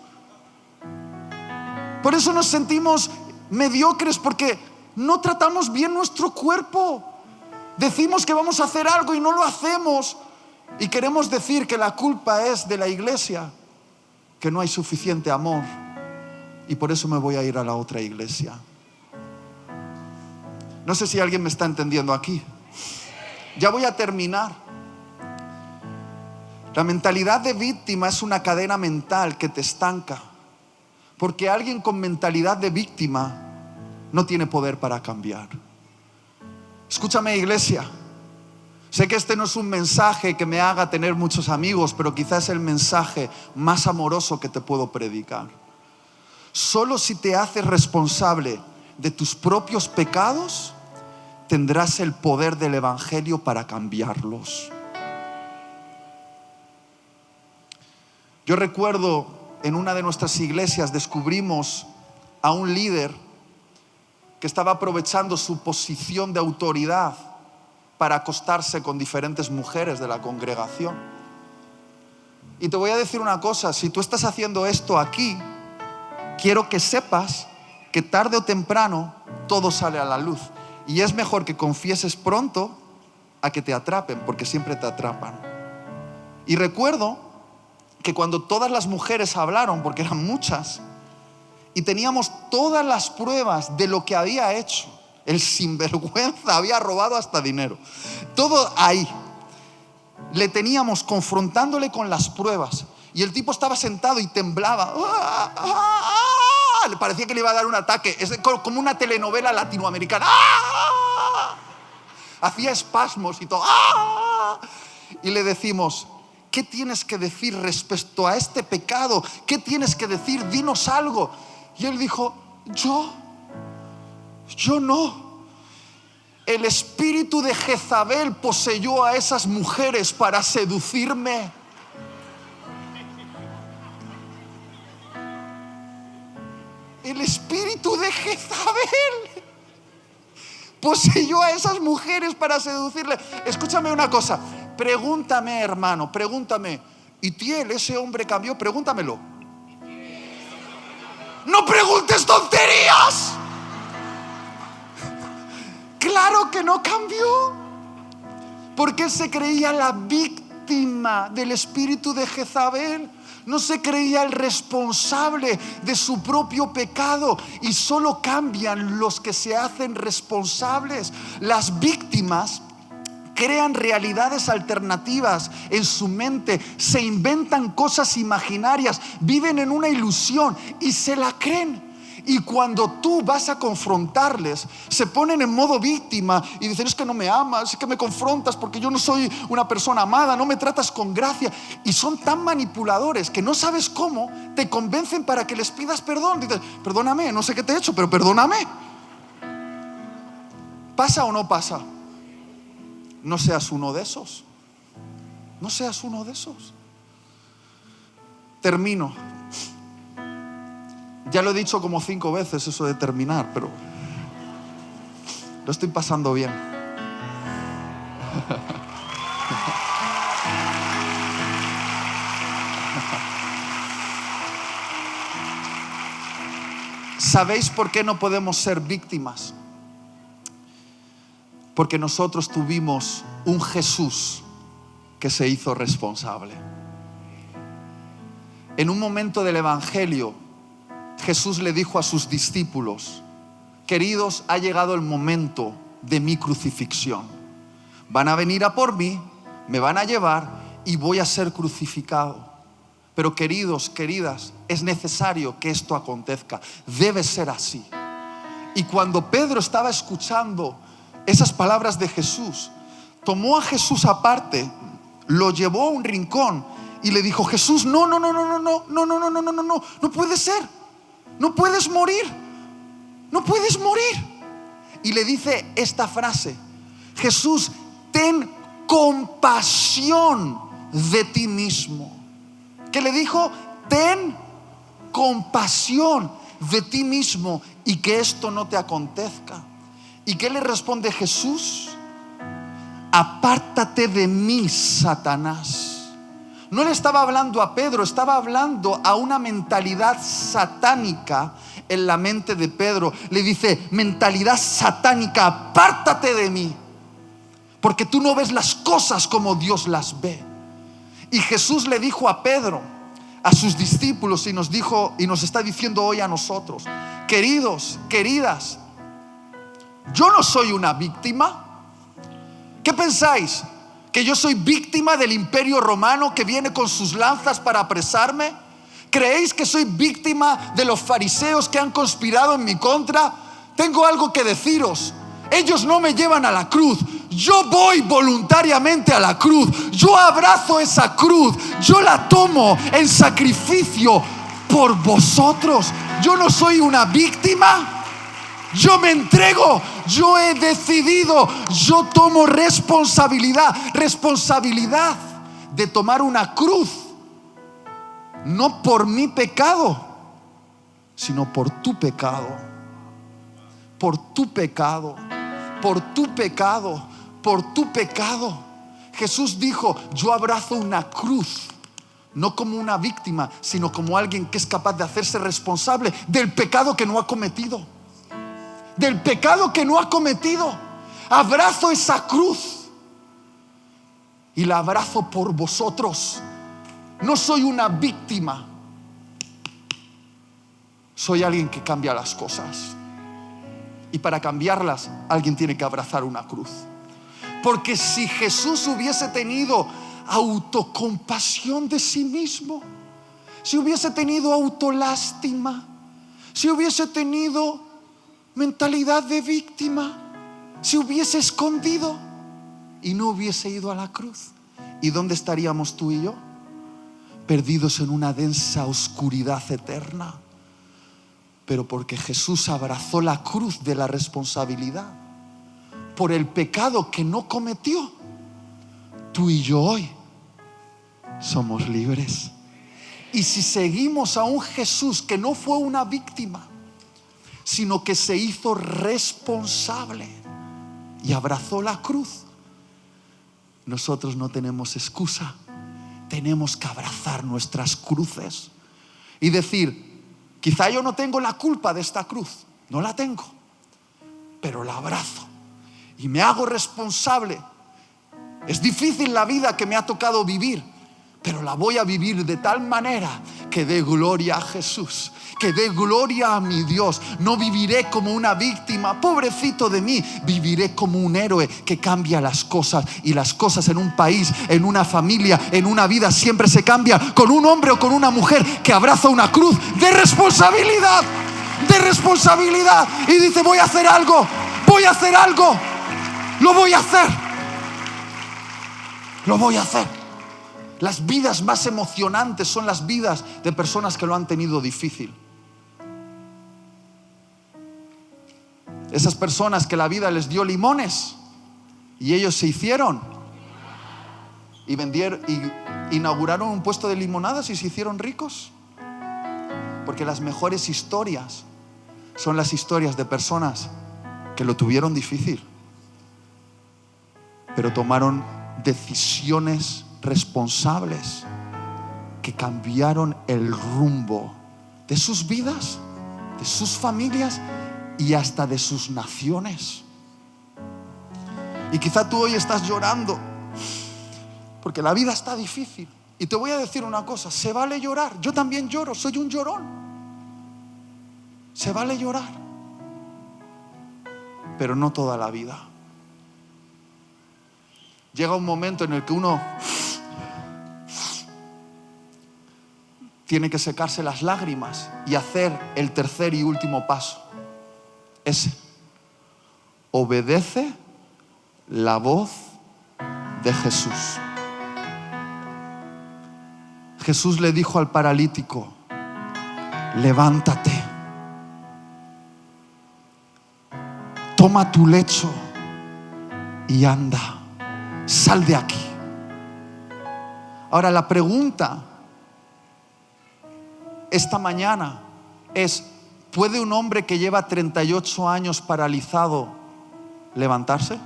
Speaker 1: Por eso nos sentimos mediocres, porque no tratamos bien nuestro cuerpo. Decimos que vamos a hacer algo y no lo hacemos, y queremos decir que la culpa es de la iglesia, que no hay suficiente amor, y por eso me voy a ir a la otra iglesia. No sé si alguien me está entendiendo aquí. Ya voy a terminar. La mentalidad de víctima es una cadena mental que te estanca, porque alguien con mentalidad de víctima no tiene poder para cambiar. Escúchame, iglesia. Sé que este no es un mensaje que me haga tener muchos amigos, pero quizás es el mensaje más amoroso que te puedo predicar. Solo si te haces responsable de tus propios pecados, tendrás el poder del evangelio para cambiarlos. Yo recuerdo, en una de nuestras iglesias descubrimos a un líder que estaba aprovechando su posición de autoridad para acostarse con diferentes mujeres de la congregación. Y te voy a decir una cosa: si tú estás haciendo esto aquí, quiero que sepas que tarde o temprano todo sale a la luz. Y es mejor que confieses pronto a que te atrapen, porque siempre te atrapan. Y recuerdo que cuando todas las mujeres hablaron, porque eran muchas, y teníamos todas las pruebas de lo que había hecho. El sinvergüenza había robado hasta dinero. Todo ahí. Le teníamos confrontándole con las pruebas. Y el tipo estaba sentado y temblaba. Le parecía que le iba a dar un ataque. Es como una telenovela latinoamericana. Hacía espasmos y todo. Y le decimos: ¿qué tienes que decir respecto a este pecado? ¿Qué tienes que decir? Dinos algo. Y él dijo: yo no. El espíritu de Jezabel poseyó a esas mujeres para seducirme. El espíritu de Jezabel poseyó a esas mujeres para seducirle. Escúchame una cosa. Pregúntame, hermano, pregúntame: ¿y Tiel, ese hombre, cambió? Pregúntamelo. No preguntes tonterías. Claro que no cambió, porque él se creía la víctima del espíritu de Jezabel. No se creía el responsable de su propio pecado. Y solo cambian los que se hacen responsables. Las víctimas crean realidades alternativas en su mente, se inventan cosas imaginarias, viven en una ilusión y se la creen. Y cuando tú vas a confrontarles, se ponen en modo víctima y dicen: es que no me amas, es que me confrontas porque yo no soy una persona amada, no me tratas con gracia. Y son tan manipuladores que no sabes cómo te convencen para que les pidas perdón. Dices: perdóname, no sé qué te he hecho, pero perdóname. ¿Pasa o no pasa? No seas uno de esos. No seas uno de esos. Termino. Ya lo he dicho como 5 veces eso de terminar, pero lo estoy pasando bien. ¿Sabéis por qué no podemos ser víctimas? Porque nosotros tuvimos un Jesús que se hizo responsable. En un momento del Evangelio, Jesús le dijo a sus discípulos: queridos, ha llegado el momento de mi crucifixión. Van a venir a por mí, me van a llevar y voy a ser crucificado. Pero queridos, queridas, es necesario que esto acontezca. Debe ser así. Y cuando Pedro estaba escuchando esas palabras de Jesús, tomó a Jesús aparte, lo llevó a un rincón y le dijo: Jesús, no puede ser. No puedes morir. No puedes morir. Y le dice esta frase: Jesús, ten compasión de ti mismo. ¿Qué le dijo? Ten compasión de ti mismo y que esto no te acontezca. ¿Y qué le responde Jesús? Apártate de mí, Satanás. No le estaba hablando a Pedro, estaba hablando a una mentalidad satánica en la mente de Pedro. Le dice: mentalidad satánica, apártate de mí, porque tú no ves las cosas como Dios las ve. Y Jesús le dijo a Pedro, a sus discípulos, y nos está diciendo hoy a nosotros: queridos, queridas, yo no soy una víctima. ¿Qué pensáis? ¿Que yo soy víctima del imperio romano que viene con sus lanzas para apresarme? ¿Creéis que soy víctima de los fariseos que han conspirado en mi contra? Tengo algo que deciros: ellos no me llevan a la cruz, yo voy voluntariamente a la cruz. Yo abrazo esa cruz, yo la tomo en sacrificio por vosotros. Yo no soy una víctima. Yo me entrego, yo he decidido, yo tomo responsabilidad de tomar una cruz, no por mi pecado, sino por tu pecado, por tu pecado, por tu pecado, por tu pecado. Jesús dijo: yo abrazo una cruz, no como una víctima, sino como alguien que es capaz de hacerse responsable del pecado que no ha cometido. Del pecado que no ha cometido. Abrazo esa cruz y la abrazo por vosotros. No soy una víctima, Soy alguien que cambia las cosas. Y para cambiarlas, alguien tiene que abrazar una cruz. Porque si Jesús hubiese tenido autocompasión de sí mismo, si hubiese tenido autolástima, si hubiese tenido mentalidad de víctima, si hubiese escondido y no hubiese ido a la cruz, ¿y dónde estaríamos tú y yo? Perdidos en una densa oscuridad eterna. Pero porque Jesús abrazó la cruz de la responsabilidad por el pecado que no cometió, tú y yo hoy somos libres. Y si seguimos a un Jesús que no fue una víctima, sino que se hizo responsable y abrazó la cruz, nosotros no tenemos excusa. Tenemos que abrazar nuestras cruces y decir: quizá yo no tengo la culpa de esta cruz, no la tengo, pero la abrazo y me hago responsable. Es difícil la vida que me ha tocado vivir, pero la voy a vivir de tal manera que dé gloria a Jesús, que dé gloria a mi Dios. No viviré como una víctima, pobrecito de mí. Viviré como un héroe que cambia las cosas. Y las cosas en un país, en una familia, en una vida siempre se cambian con un hombre o con una mujer que abraza una cruz de responsabilidad. De responsabilidad. Y dice: voy a hacer algo, voy a hacer algo, lo voy a hacer, lo voy a hacer. Las vidas más emocionantes son las vidas de personas que lo han tenido difícil. Esas personas que la vida les dio limones y ellos se hicieron y vendieron y inauguraron un puesto de limonadas y se hicieron ricos. Porque las mejores historias son las historias de personas que lo tuvieron difícil, pero tomaron decisiones responsables que cambiaron el rumbo de sus vidas, de sus familias y hasta de sus naciones. Y quizá tú hoy estás llorando porque la vida está difícil. Y te voy a decir una cosa: se vale llorar. Yo también lloro, soy un llorón. Se vale llorar, pero no toda la vida. Llega un momento en el que uno tiene que secarse las lágrimas y hacer el tercer y último paso. Ese: obedece la voz de Jesús. Jesús le dijo al paralítico: levántate, toma tu lecho y anda, sal de aquí. Ahora la pregunta esta mañana es: ¿puede un hombre que lleva 38 años paralizado levantarse?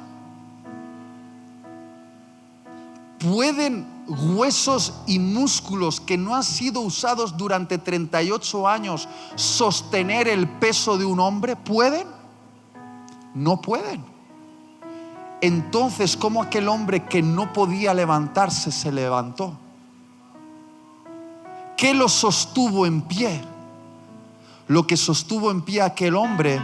Speaker 1: ¿Pueden huesos y músculos que no han sido usados durante 38 años sostener el peso de un hombre? ¿Pueden? No pueden. Entonces, ¿cómo aquel hombre que no podía levantarse se levantó? ¿Qué lo sostuvo en pie? Lo que sostuvo en pie a aquel hombre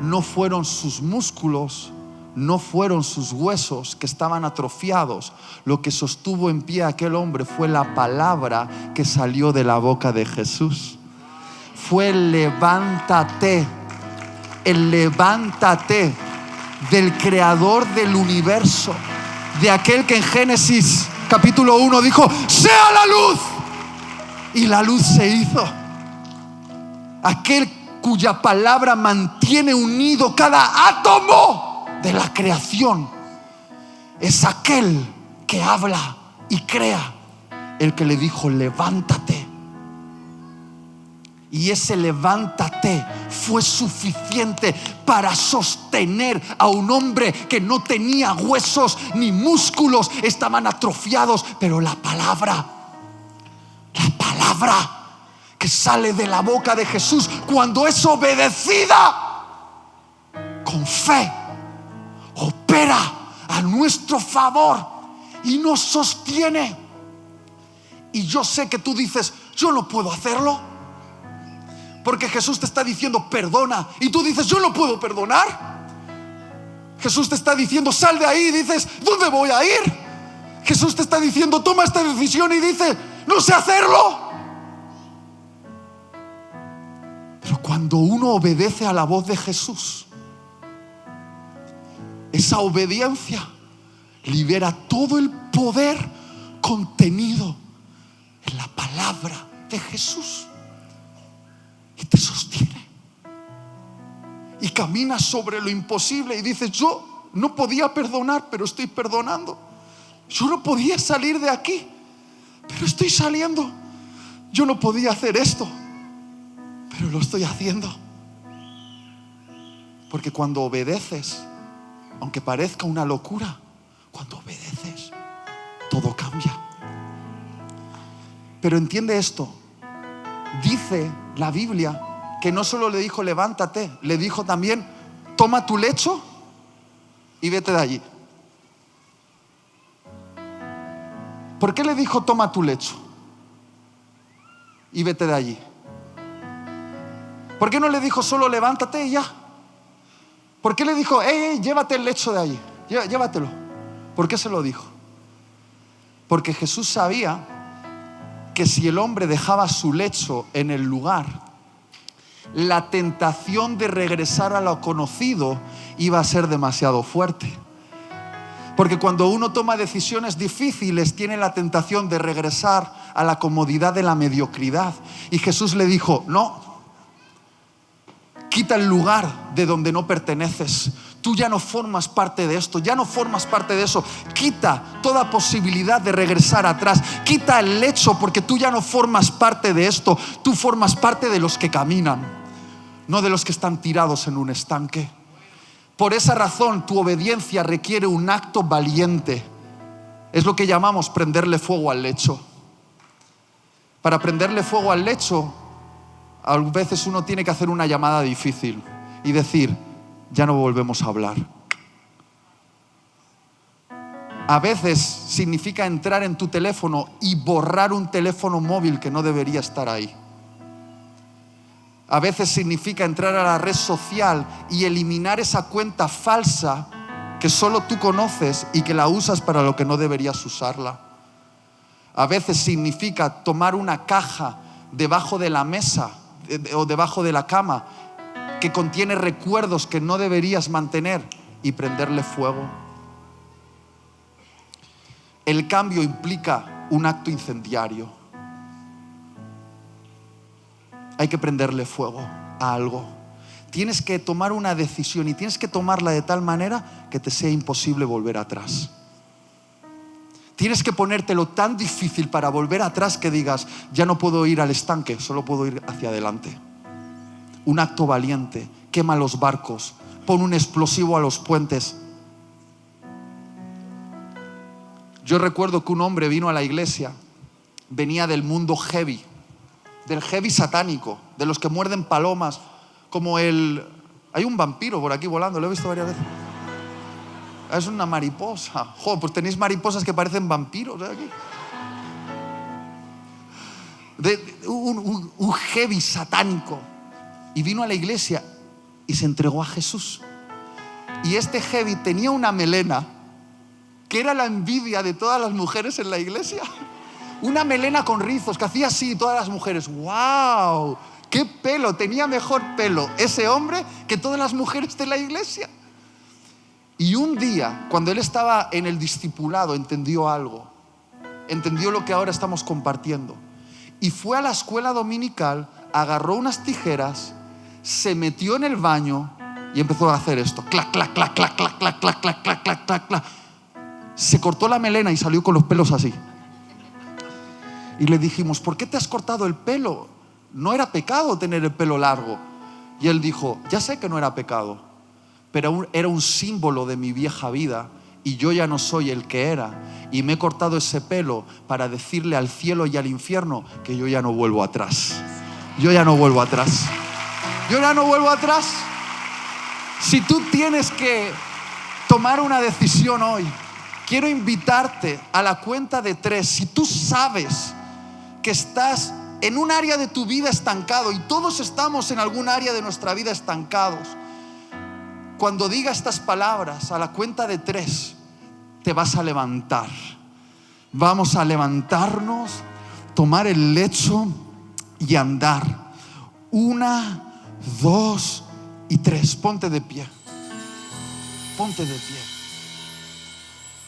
Speaker 1: no fueron sus músculos, no fueron sus huesos que estaban atrofiados. Lo que sostuvo en pie a aquel hombre fue la palabra que salió de la boca de Jesús. Fue el levántate, el levántate del creador del universo, de aquel que en Génesis capítulo 1 dijo: sea la luz, y la luz se hizo. Aquel cuya palabra mantiene unido cada átomo de la creación es aquel que habla y crea, el que le dijo: levántate. Y ese levántate fue suficiente para sostener a un hombre que no tenía huesos ni músculos, estaban atrofiados, pero la palabra que sale de la boca de Jesús, cuando es obedecida con fe, opera a nuestro favor y nos sostiene. Y yo sé que tú dices: yo no puedo hacerlo. Porque Jesús te está diciendo perdona y tú dices yo no puedo perdonar. Jesús te está diciendo sal de ahí y dices ¿dónde voy a ir? Jesús te está diciendo toma esta decisión y dice no sé hacerlo. Pero cuando uno obedece a la voz de Jesús, esa obediencia libera todo el poder contenido en la palabra de Jesús y te sostiene y caminas sobre lo imposible y dices yo no podía perdonar pero estoy perdonando, yo no podía salir de aquí pero estoy saliendo, yo no podía hacer esto pero lo estoy haciendo. Porque cuando obedeces, aunque parezca una locura, cuando obedeces todo cambia. Pero entiende esto, dice la Biblia que no solo le dijo levántate, le dijo también toma tu lecho y vete de allí. ¿Por qué le dijo toma tu lecho y vete de allí? ¿Por qué no le dijo solo levántate y ya? ¿Por qué le dijo llévate el lecho de allí, llévatelo? ¿Por qué se lo dijo? Porque Jesús sabía que si el hombre dejaba su lecho en el lugar, la tentación de regresar a lo conocido iba a ser demasiado fuerte. Porque cuando uno toma decisiones difíciles, tiene la tentación de regresar a la comodidad de la mediocridad. Y Jesús le dijo, no, quita el lugar de donde no perteneces. Tú ya no formas parte de esto, ya no formas parte de eso. Quita toda posibilidad de regresar atrás. Quita el lecho porque tú ya no formas parte de esto. Tú formas parte de los que caminan, no de los que están tirados en un estanque. Por esa razón tu obediencia requiere un acto valiente. Es lo que llamamos prenderle fuego al lecho. Para prenderle fuego al lecho, a veces uno tiene que hacer una llamada difícil y decir, ya no volvemos a hablar. A veces significa entrar en tu teléfono y borrar un teléfono móvil que no debería estar ahí. A veces significa entrar a la red social y eliminar esa cuenta falsa que solo tú conoces y que la usas para lo que no deberías usarla. A veces significa tomar una caja debajo de la mesa o debajo de la cama que contiene recuerdos que no deberías mantener y prenderle fuego. El cambio implica un acto incendiario. Hay que prenderle fuego a algo. Tienes que tomar una decisión y tienes que tomarla de tal manera que te sea imposible volver atrás. Tienes que ponértelo tan difícil para volver atrás que digas, ya no puedo ir al estanque, solo puedo ir hacia adelante. Un acto valiente, quema los barcos, pon un explosivo a los puentes. Yo recuerdo que un hombre vino a la iglesia, venía del mundo heavy, del heavy satánico, de los que muerden palomas, como hay un vampiro por aquí volando, lo he visto varias veces. Es una mariposa. Joder, pues tenéis mariposas que parecen vampiros aquí. Un heavy satánico. Y vino a la iglesia y se entregó a Jesús. Y este heavy tenía una melena que era la envidia de todas las mujeres en la iglesia. Una melena con rizos que hacía así todas las mujeres. ¡Wow! ¡Qué pelo! Tenía mejor pelo ese hombre que todas las mujeres de la iglesia. Y un día, cuando él estaba en el discipulado, entendió algo. Entendió lo que ahora estamos compartiendo. Y fue a la escuela dominical, agarró unas tijeras, se metió en el baño y empezó a hacer esto. Clac, clac, clac, clac, clac, clac, clac, clac, clac, clac, clac, clac. Se cortó la melena y salió con los pelos así. Y le dijimos, ¿por qué te has cortado el pelo? No era pecado tener el pelo largo. Y él dijo, ya sé que no era pecado, pero era un símbolo de mi vieja vida y yo ya no soy el que era. Y me he cortado ese pelo para decirle al cielo y al infierno que yo ya no vuelvo atrás. Yo ya no vuelvo atrás. Yo ya no vuelvo atrás. Si tú tienes que tomar una decisión hoy, quiero invitarte a la cuenta de 3. Si tú sabes que estás en un área de tu vida estancado, y todos estamos en algún área de nuestra vida estancados, cuando diga estas palabras, a la cuenta de 3, te vas a levantar. Vamos a levantarnos, tomar el lecho y andar. 1, 2 y 3. Ponte de pie. Ponte de pie.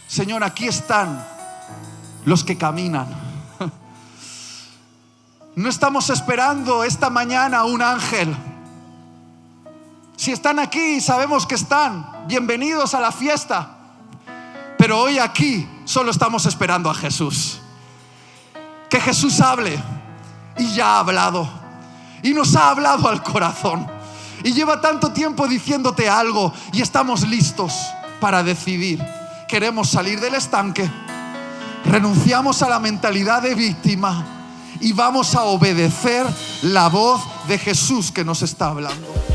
Speaker 1: Señor, aquí están los que caminan. No estamos esperando esta mañana a un ángel. Si están aquí, sabemos que están. Bienvenidos a la fiesta. Pero hoy aquí solo estamos esperando a Jesús. Que Jesús hable. Y ya ha hablado. Y nos ha hablado al corazón. Y lleva tanto tiempo diciéndote algo. Y estamos listos para decidir. Queremos salir del estanque. Renunciamos a la mentalidad de víctima. Y vamos a obedecer la voz de Jesús que nos está hablando.